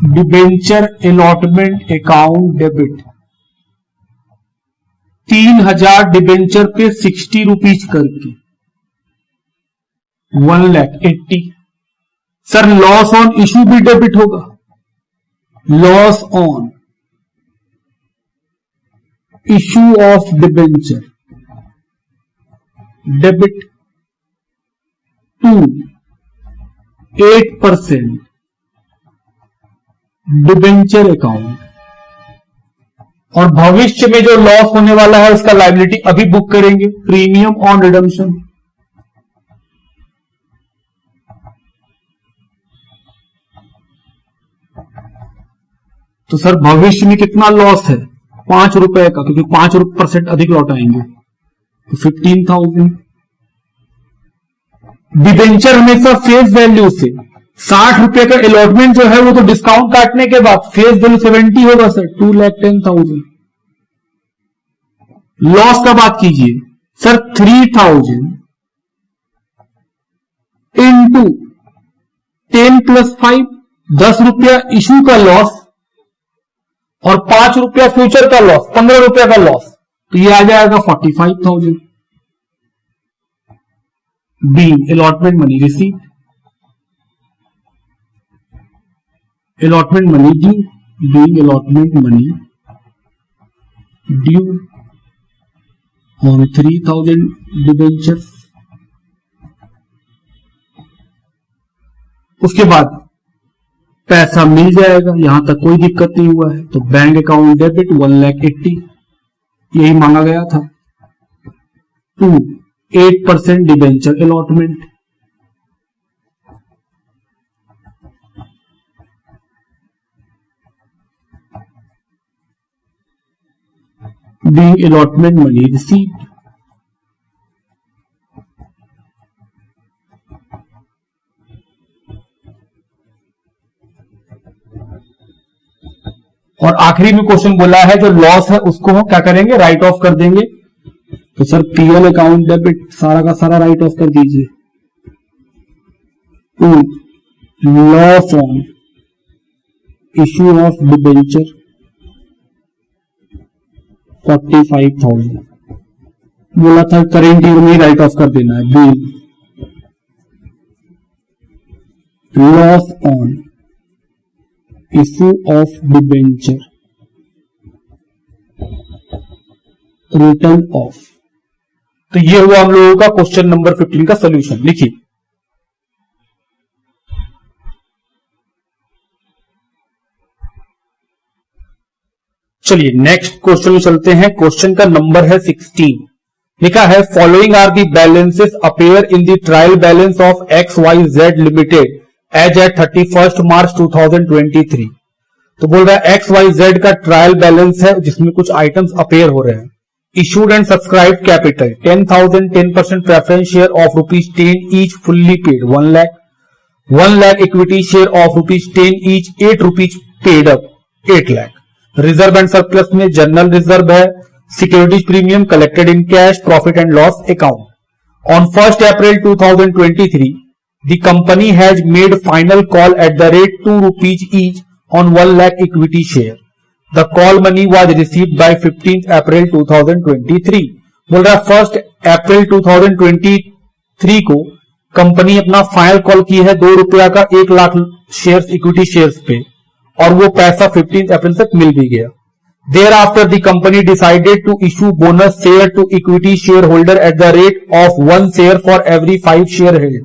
debenture allotment account debit, 3,000 debenture पे 60 रुपीज करके 1,80,000. सर लॉस ऑन इशू भी डेबिट होगा. Loss on issue of debenture debit to 8% debenture account. और भविष्य में जो लॉस होने वाला है उसका लायबिलिटी अभी बुक करेंगे, प्रीमियम ऑन रिडम्पशन. तो सर भविष्य में कितना लॉस है, 5 रुपए का, क्योंकि 5% अधिक लौट आएंगे, तो 15,000. डिबेंचर हमेशा फेस वैल्यू से, 60 रुपए का अलॉटमेंट जो है वो तो डिस्काउंट काटने के बाद फेस वैल्यू 70 होगा सर, 2,10,000. लॉस का बात कीजिए सर, 3,000 इंटू 10 + 5, 10 रुपया इशू का लॉस और 5 रुपया फ्यूचर का लॉस, 15 रुपया का लॉस, तो ये आ जाएगा 45,000. B allotment money receive, allotment money due, doing allotment money due on 3,000 debentures. उसके बाद पैसा मिल जाएगा, यहां तक कोई दिक्कत नहीं हुआ है. तो बैंक अकाउंट डेबिट 1,80,000, यही मांगा गया था. To 8% debenture allotment. Being allotment money received. और आखिरी में क्वेश्चन बोला है जो लॉस है उसको हम क्या करेंगे, राइट ऑफ कर देंगे. तो सर पीएल अकाउंट डेबिट सारा का सारा राइट ऑफ कर दीजिए. To loss on issue of debenture 45,000. बोला था करेंट ईयर में राइट ऑफ कर देना है. B loss on issue of debenture written off. तो ये हुआ हम लोगों का क्वेश्चन नंबर 15 का सोल्यूशन. लिखिए चलिए नेक्स्ट क्वेश्चन में चलते हैं. क्वेश्चन का नंबर है 16. लिखा है following are the balances appear in the trial balance of XYZ limited as at 31 March 2023. तो बोल रहा है XYZ का ट्रायल बैलेंस है जिसमें कुछ आइटम्स अपेयर हो रहे हैं. Issued and subscribed capital 10,000, 10% preference share of ₹10 each fully paid 1 lakh, 1 lakh equity share of ₹10 each 8 rupees paid up 8 lakh. Reserve and surplus में जनरल रिजर्व है, securities premium collected in cash, profit and loss account. On 1 April 2023 the company has made final call at the rate ₹2 each on 1 lakh equity share. The call money was received by 15th April 2023. बोल रहा है 1 April 2023 को company अपना final call की है ₹2 का 1 lakh shares equity shares पे और वो पैसा 15 अप्रैल तक मिल भी गया. Thereafter, the company decided to issue bonus share to equity shareholder at the rate of 1 share for every 5 share held.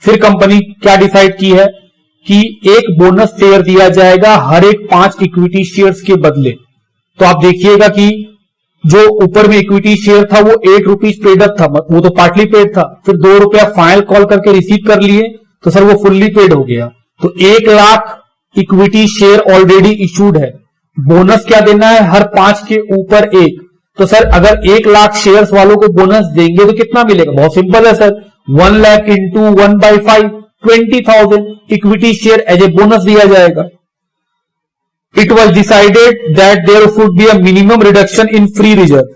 फिर कंपनी क्या डिसाइड की है कि एक बोनस शेयर दिया जाएगा हर एक 5 इक्विटी शेयर्स के बदले। तो आप देखिएगा कि जो ऊपर में इक्विटी शेयर था वो 8 रुपीज पेड अप था, वो तो पार्टली पेड था, फिर 2 रुपया फाइनल कॉल करके रिसीव कर लिए तो सर वो फुल्ली पेड हो गया। तो 1 lakh equity share already issued है, बोनस क्या देना है, हर 5 के ऊपर 1। तो सर अगर 1 लाख शेयर्स वालों को बोनस देंगे तो कितना मिलेगा, बहुत सिंपल है sir, 1 lakh into 1/5 20,000 equity share as a bonus दिया जाएगा। It was decided that there should be a minimum reduction in free reserve.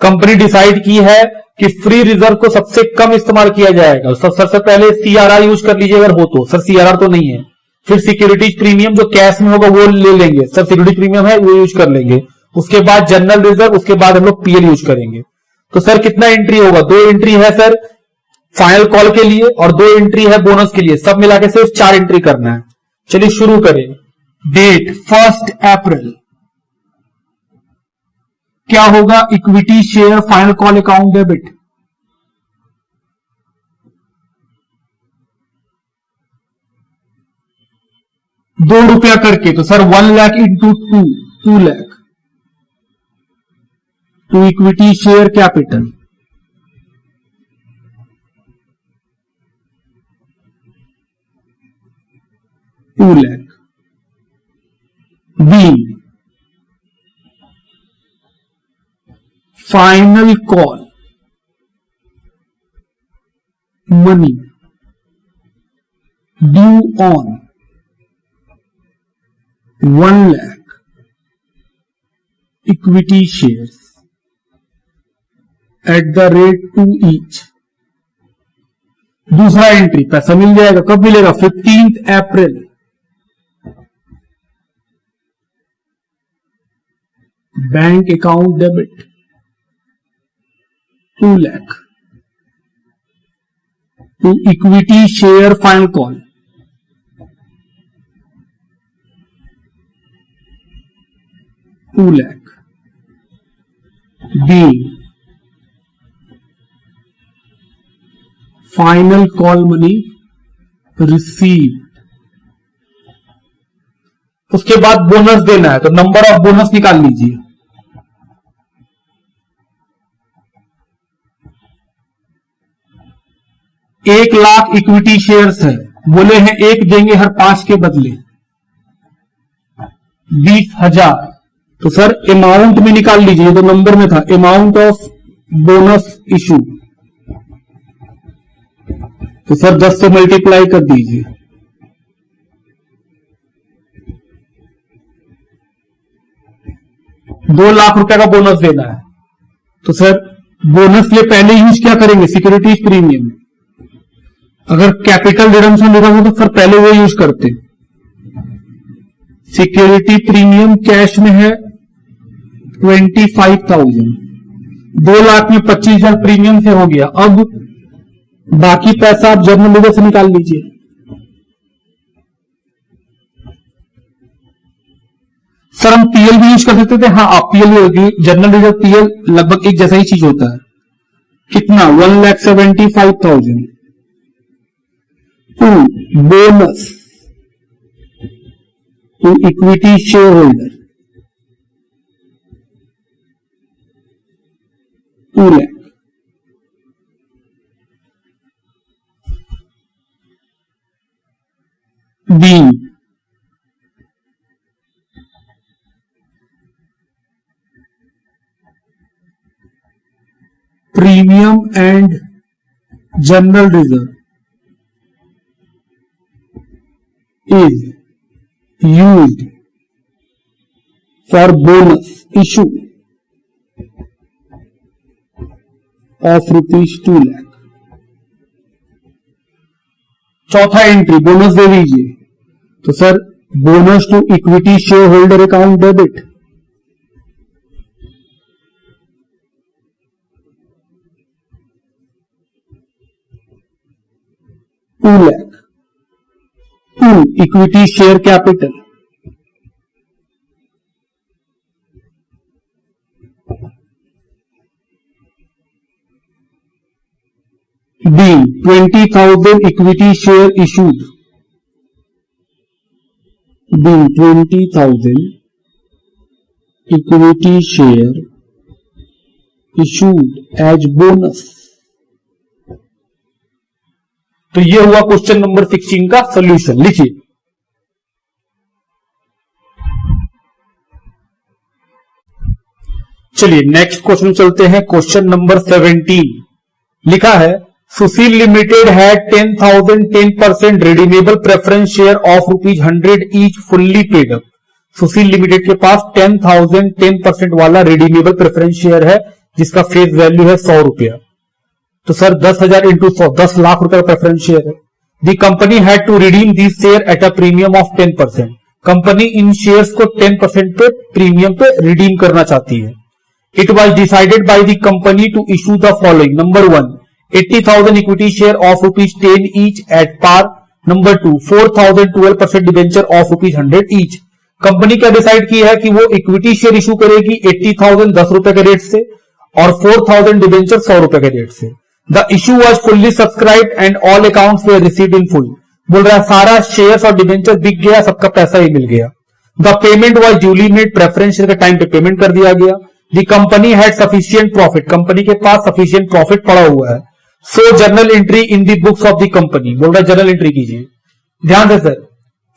Company decide की है कि फ्री रिजर्व को सबसे कम इस्तेमाल किया जाएगा। सबसे पहले सीआरआर यूज कर लीजिए अगर हो तो, सर सीआरआर तो नहीं है। फिर सिक्योरिटीज प्रीमियम जो कैश में होगा वो ले लेंगे, सर सिक्योरिटीज प्रीमियम है वो यूज कर लेंगे। उसके बाद जनरल रिजर्व, उसके बाद हम लोग पीएल यूज करेंगे। तो सर कितना एंट्री होगा, 2 एंट्री है सर फाइनल कॉल के लिए और 2 एंट्री है बोनस के लिए, सब मिला के सिर्फ 4 एंट्री करना है। चलिए शुरू करें। डेट 1 अप्रैल, क्या होगा, equity share final call account debit, ₹2 करके, तो sir 1 lakh into 2 lakh to equity share capital, $2 lakh. Be final call money due on 1 lakh equity shares at the rate 2 each. दूसरा एंट्री पैसा मिल जाएगा, कब मिलेगा, 15 April. Bank account debit 2 lakh to equity share final call, $2 lakh. Be final call money received. उसके बाद bonus देना है तो नंबर ऑफ बोनस निकाल लीजिए। एक लाख इक्विटी शेयर्स है, बोले हैं 1 देंगे हर 5 के बदले, 20,000। तो सर अमाउंट में निकाल लीजिए, तो नंबर में था अमाउंट ऑफ बोनस इशू, तो सर 10 से मल्टीप्लाई कर दीजिए। ₹2,00,000 का बोनस देना है, तो सर बोनस के लिए पहले यूज क्या करेंगे, सिक्योरिटीज प्रीमियम। अगर कैपिटल रिडम्पशन लिखा हो तो सर पहले वो यूज करते। सिक्योरिटी प्रीमियम कैश में है 25,000, 2 लाख में 25,000 प्रीमियम से हो गया। अब बाकी पैसा आप जर्नल लीडर से निकाल लीजिए। सर हम पीएल भी यूज कर सकते थे, हाँ आप पीएल, जनरल लीडर पीएल लगभग एक जैसा ही चीज होता है। कितना, 1,75,000 to bonus to equity share holder 2 lakh. B premium and general reserve is used for bonus issue of ₹2 lakh. चौथा एंट्री बोनस दे दीजिए, तो sir bonus to equity share holder account debit, $2 lakh to equity share capital, being 20,000 equity share issued, being 20,000 equity share issued as bonus। तो ये हुआ question number 16 का solution. लिखिए, चलिए नेक्स्ट क्वेश्चन चलते हैं। क्वेश्चन नंबर 17 लिखा है, Sushil limited had 10,000 10% redeemable preference share of ₹100 each fully paid up. Sushil limited के पास 10,000 10% वाला रिडीमेबल प्रेफरेंस शेयर है जिसका फेस वैल्यू है 100 रुपया। तो सर 10,000 इंटू 100 10 लाख रुपए का प्रेफरेंस शेयर है। The company had to redeem this share at a premium of 10%। Company इन शेयर्स को 10% पे प्रीमियम पे रिडीम करना चाहती है। It was decided by the company to issue the following. Number 1 80,000 equity share of ₹10 each at par. Number 2 4,000 12% debenture of ₹100 each. Company क्या decide की है कि वो इक्विटी शेयर इशू करेगी 80,000 10 रुपए के रेट से और 4,000 डिबेंचर 100 रुपए के रेट से। The issue was fully subscribed and all accounts way received in full. बोल रहा है सारा शेयर्स और डिबेंचर बिक गया, सबका पैसा ही मिल गया। The payment was duly made, preference share के टाइम पे पेमेंट कर दिया गया। The company had sufficient profit, company के पास सफिशिएंट प्रॉफिट पड़ा हुआ है। So journal entry in the books of the company. बोल रहा है जर्नल एंट्री कीजिए। ध्यान से सर,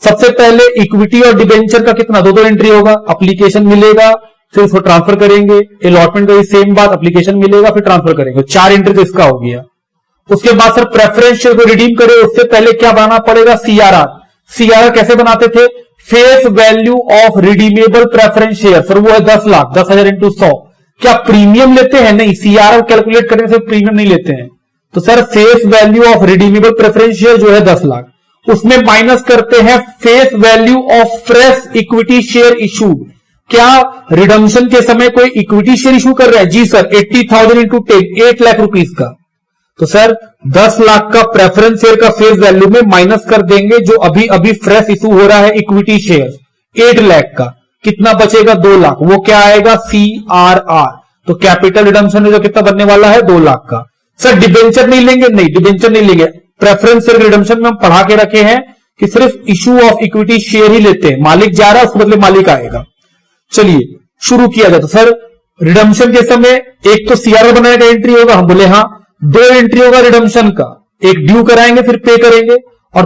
सबसे पहले इक्विटी और डिबेंचर का कितना दो एंट्री होगा। एप्लीकेशन मिलेगा, फिर उसको ट्रांसफर करेंगे। अलॉटमेंट का सेम बात, एप्लीकेशन मिलेगा फिर ट्रांसफर करेंगे। 4 एंट्री तो इसका हो गया। उसके बाद सर प्रेफरेंस शेयर को रिडीम करे उससे पहले क्या बनाना पड़ेगा, सीआरआर। सीआरआर कैसे बनाते थे, face value of redeemable preference share. Sir वो है 10 लाख, 10,000 इंटू 100। क्या प्रीमियम लेते हैं, नहीं, सीआरआर कैलकुलेट करने से प्रीमियम नहीं लेते हैं। तो sir face value of redeemable preference share जो है 10 लाख, उसमें माइनस करते हैं face value of fresh equity share issued. क्या रिडम्पशन के समय कोई इक्विटी शेयर इशू कर रहा है, जी सर 80,000 इंटू 10 8 लाख रुपीस का। तो सर 10 लाख का प्रेफरेंस शेयर का फेस वैल्यू में माइनस कर देंगे जो अभी अभी फ्रेश इशू हो रहा है इक्विटी शेयर 8 लाख का, कितना बचेगा 2 लाख। वो क्या आएगा, सीआरआर। तो कैपिटल रिडम्पशन में जो कितना बनने वाला है 2 लाख का। सर डिबेंचर नहीं लेंगे, नहीं डिबेंचर नहीं लेंगे। प्रेफरेंस शेयर रिडम्पशन में हम पढ़ा के रखे हैं कि सिर्फ इशू ऑफ इक्विटी शेयर ही लेते हैं। मालिक जा रहा है उसके बदले मालिक आएगा। चलिए शुरू किया जाए। तो सर रिडम्पशन के समय एक तो सीआरआर बनाने का एंट्री होगा, हम बोले हाँ। 2 एंट्री होगा रिडम्पशन का, एक ड्यू कराएंगे फिर पे करेंगे, और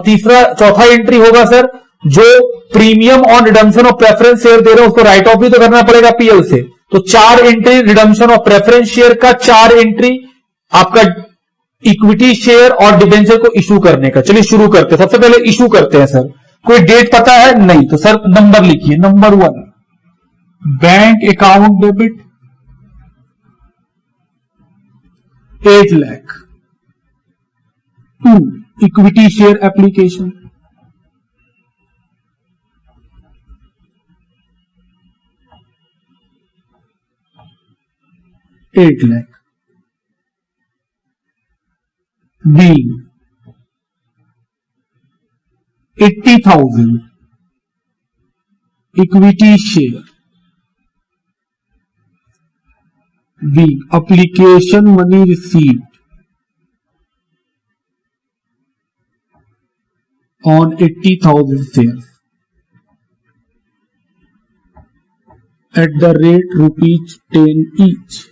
चौथा एंट्री होगा सर जो premium on redemption of preference share दे रहे हैं उसको राइट ऑफ भी तो करना पड़ेगा पीएल से। तो 4 entry redemption of preference share का, 4 एंट्री आपका इक्विटी शेयर और डिबेंचर को इशू करने का। चलिए शुरू करते हैं। सबसे पहले इशू करते हैं। सर कोई डेट पता है, नहीं, तो सर नंबर लिखिए। Number 1 bank account debit 8 lakh. 2 equity share application 8 lakh. being 80,000 equity share being application money received on 80,000 shares at the rate ₹10 each।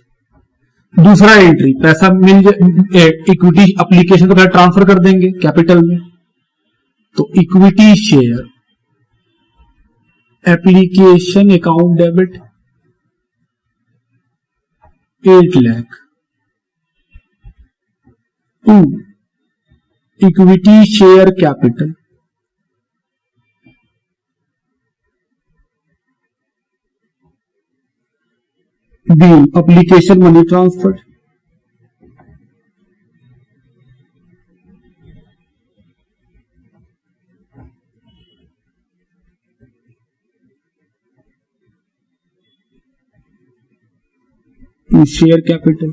दूसरा एंट्री पैसा मिल जाए, इक्विटी एप्लीकेशन तो ट्रांसफर कर देंगे कैपिटल में। तो equity share application account debit 8 lakh. 2 equity share capital being application money transfer to share capital।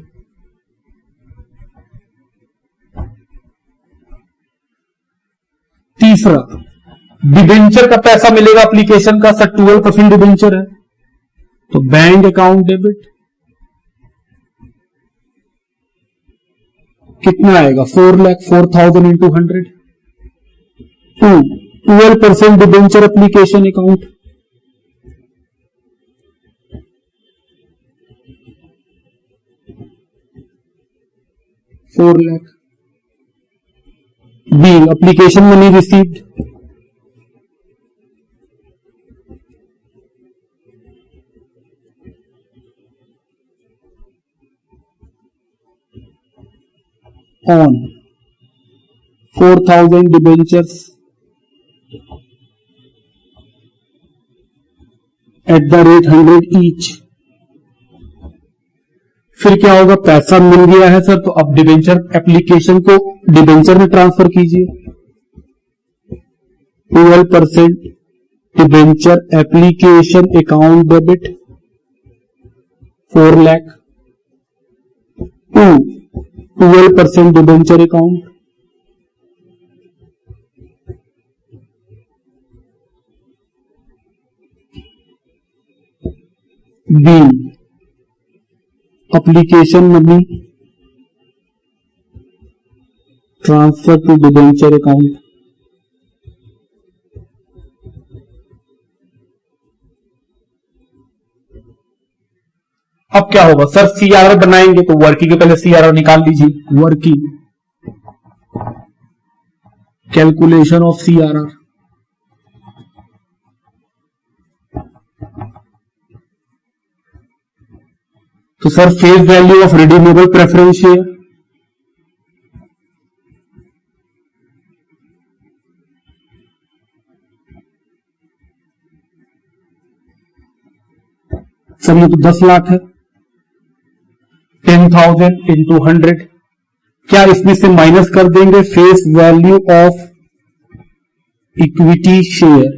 तीसरा debenture का पैसा मिलेगा एप्लीकेशन का। सर 12% डिबेंचर है तो बैंक अकाउंट डेबिट कितना आएगा 4 lakh 4,000 into 100 to 12% debenture application account 4 lakh B application money received on 4,000 debentures at the rate 100 each। फिर क्या होगा, पैसा मिल गया है सर, तो अब डिबेंचर एप्लीकेशन को डिबेंचर में ट्रांसफर कीजिए। 12% debenture application account debit 4 lakh to 12% debenture account B application money transfer to debenture account. अब क्या होगा सर, सीआरआर बनाएंगे तो वर्किंग के पहले सीआरआर निकाल लीजिए। वर्किंग कैलकुलेशन ऑफ सीआरआर, तो sir face value of redeemable preference share sir ये तो 10 लाख है। 10,000 इंटू 100, क्या इसमें से माइनस कर देंगे face value of equity share,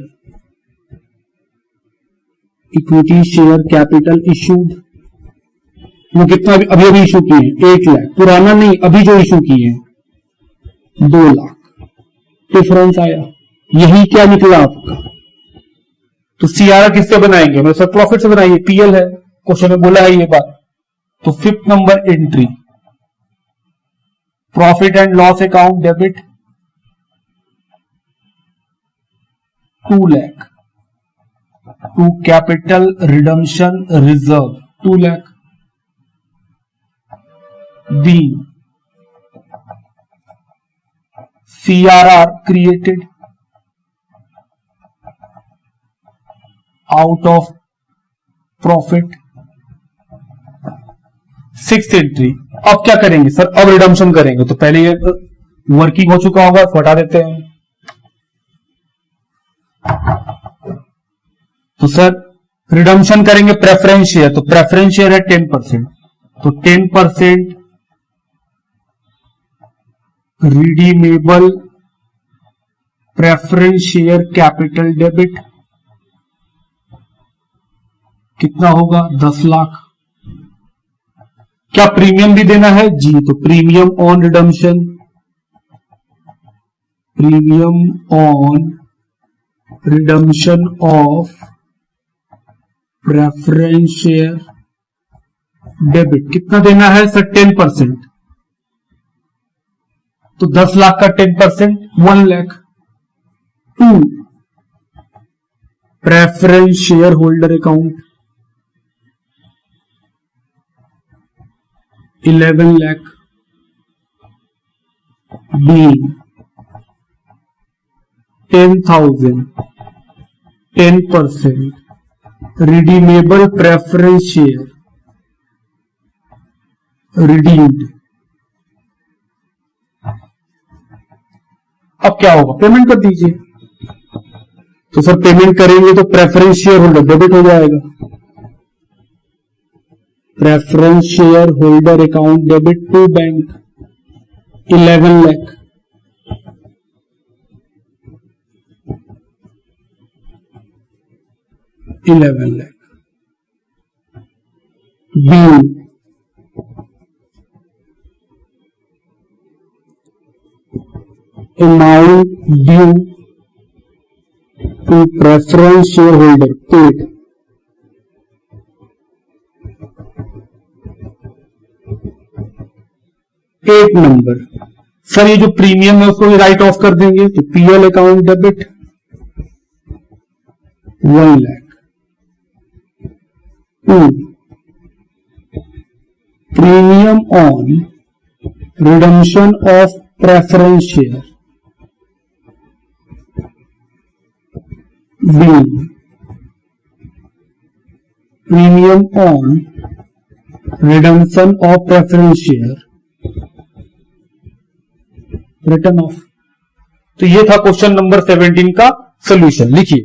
equity share capital issued, वो कितना अभी अभी इशू किए हैं 1 लाख, पुराना नहीं अभी जो इशू किए हैं 2 लाख, डिफरेंस आया, यही क्या निकला आपका। तो सीआरआर किससे बनाएंगे, मैं सर प्रॉफिट से बनाइए, पीएल है, क्वेश्चन में बोला है ये बात। तो 5th number entry profit and loss account debit 2 lakh to capital redemption reserve 2 lakh. B CRR created out of profit. 6th entry, अब क्या करेंगे सर, अब रिडम्पशन करेंगे, तो पहले ये वर्किंग हो चुका होगा, तो हटा देते हैं। तो सर रिडम्पशन करेंगे प्रेफरेंस शेयर, तो प्रेफरेंस शेयर है 10%, तो 10% redeemable preference share capital debit कितना होगा 10 लाख। क्या प्रीमियम भी देना है जी, तो premium on redemption, premium on redemption of preference share debit कितना देना है सर 10%, तो 10 लाख का 10% 1 lakh. To preference share holder account 11 lakh. B 10,000 10% redeemable preference share redeemed. अब क्या होगा, पेमेंट कर दीजिए। तो सर पेमेंट करेंगे तो प्रेफरेंस शेयर होल्डर डेबिट हो जाएगा, preference share holder account debit to bank 11 lakh. B amount due to preference shareholder paid 8 number. Sir ये जो प्रीमियम है उसको राइट ऑफ कर देंगे, तो PL account debit 1 lakh. 2 premium on redemption of preference share being premium on redemption of preference share written off। तो ये था क्वेश्चन नंबर 17 का सॉल्यूशन। लिखिए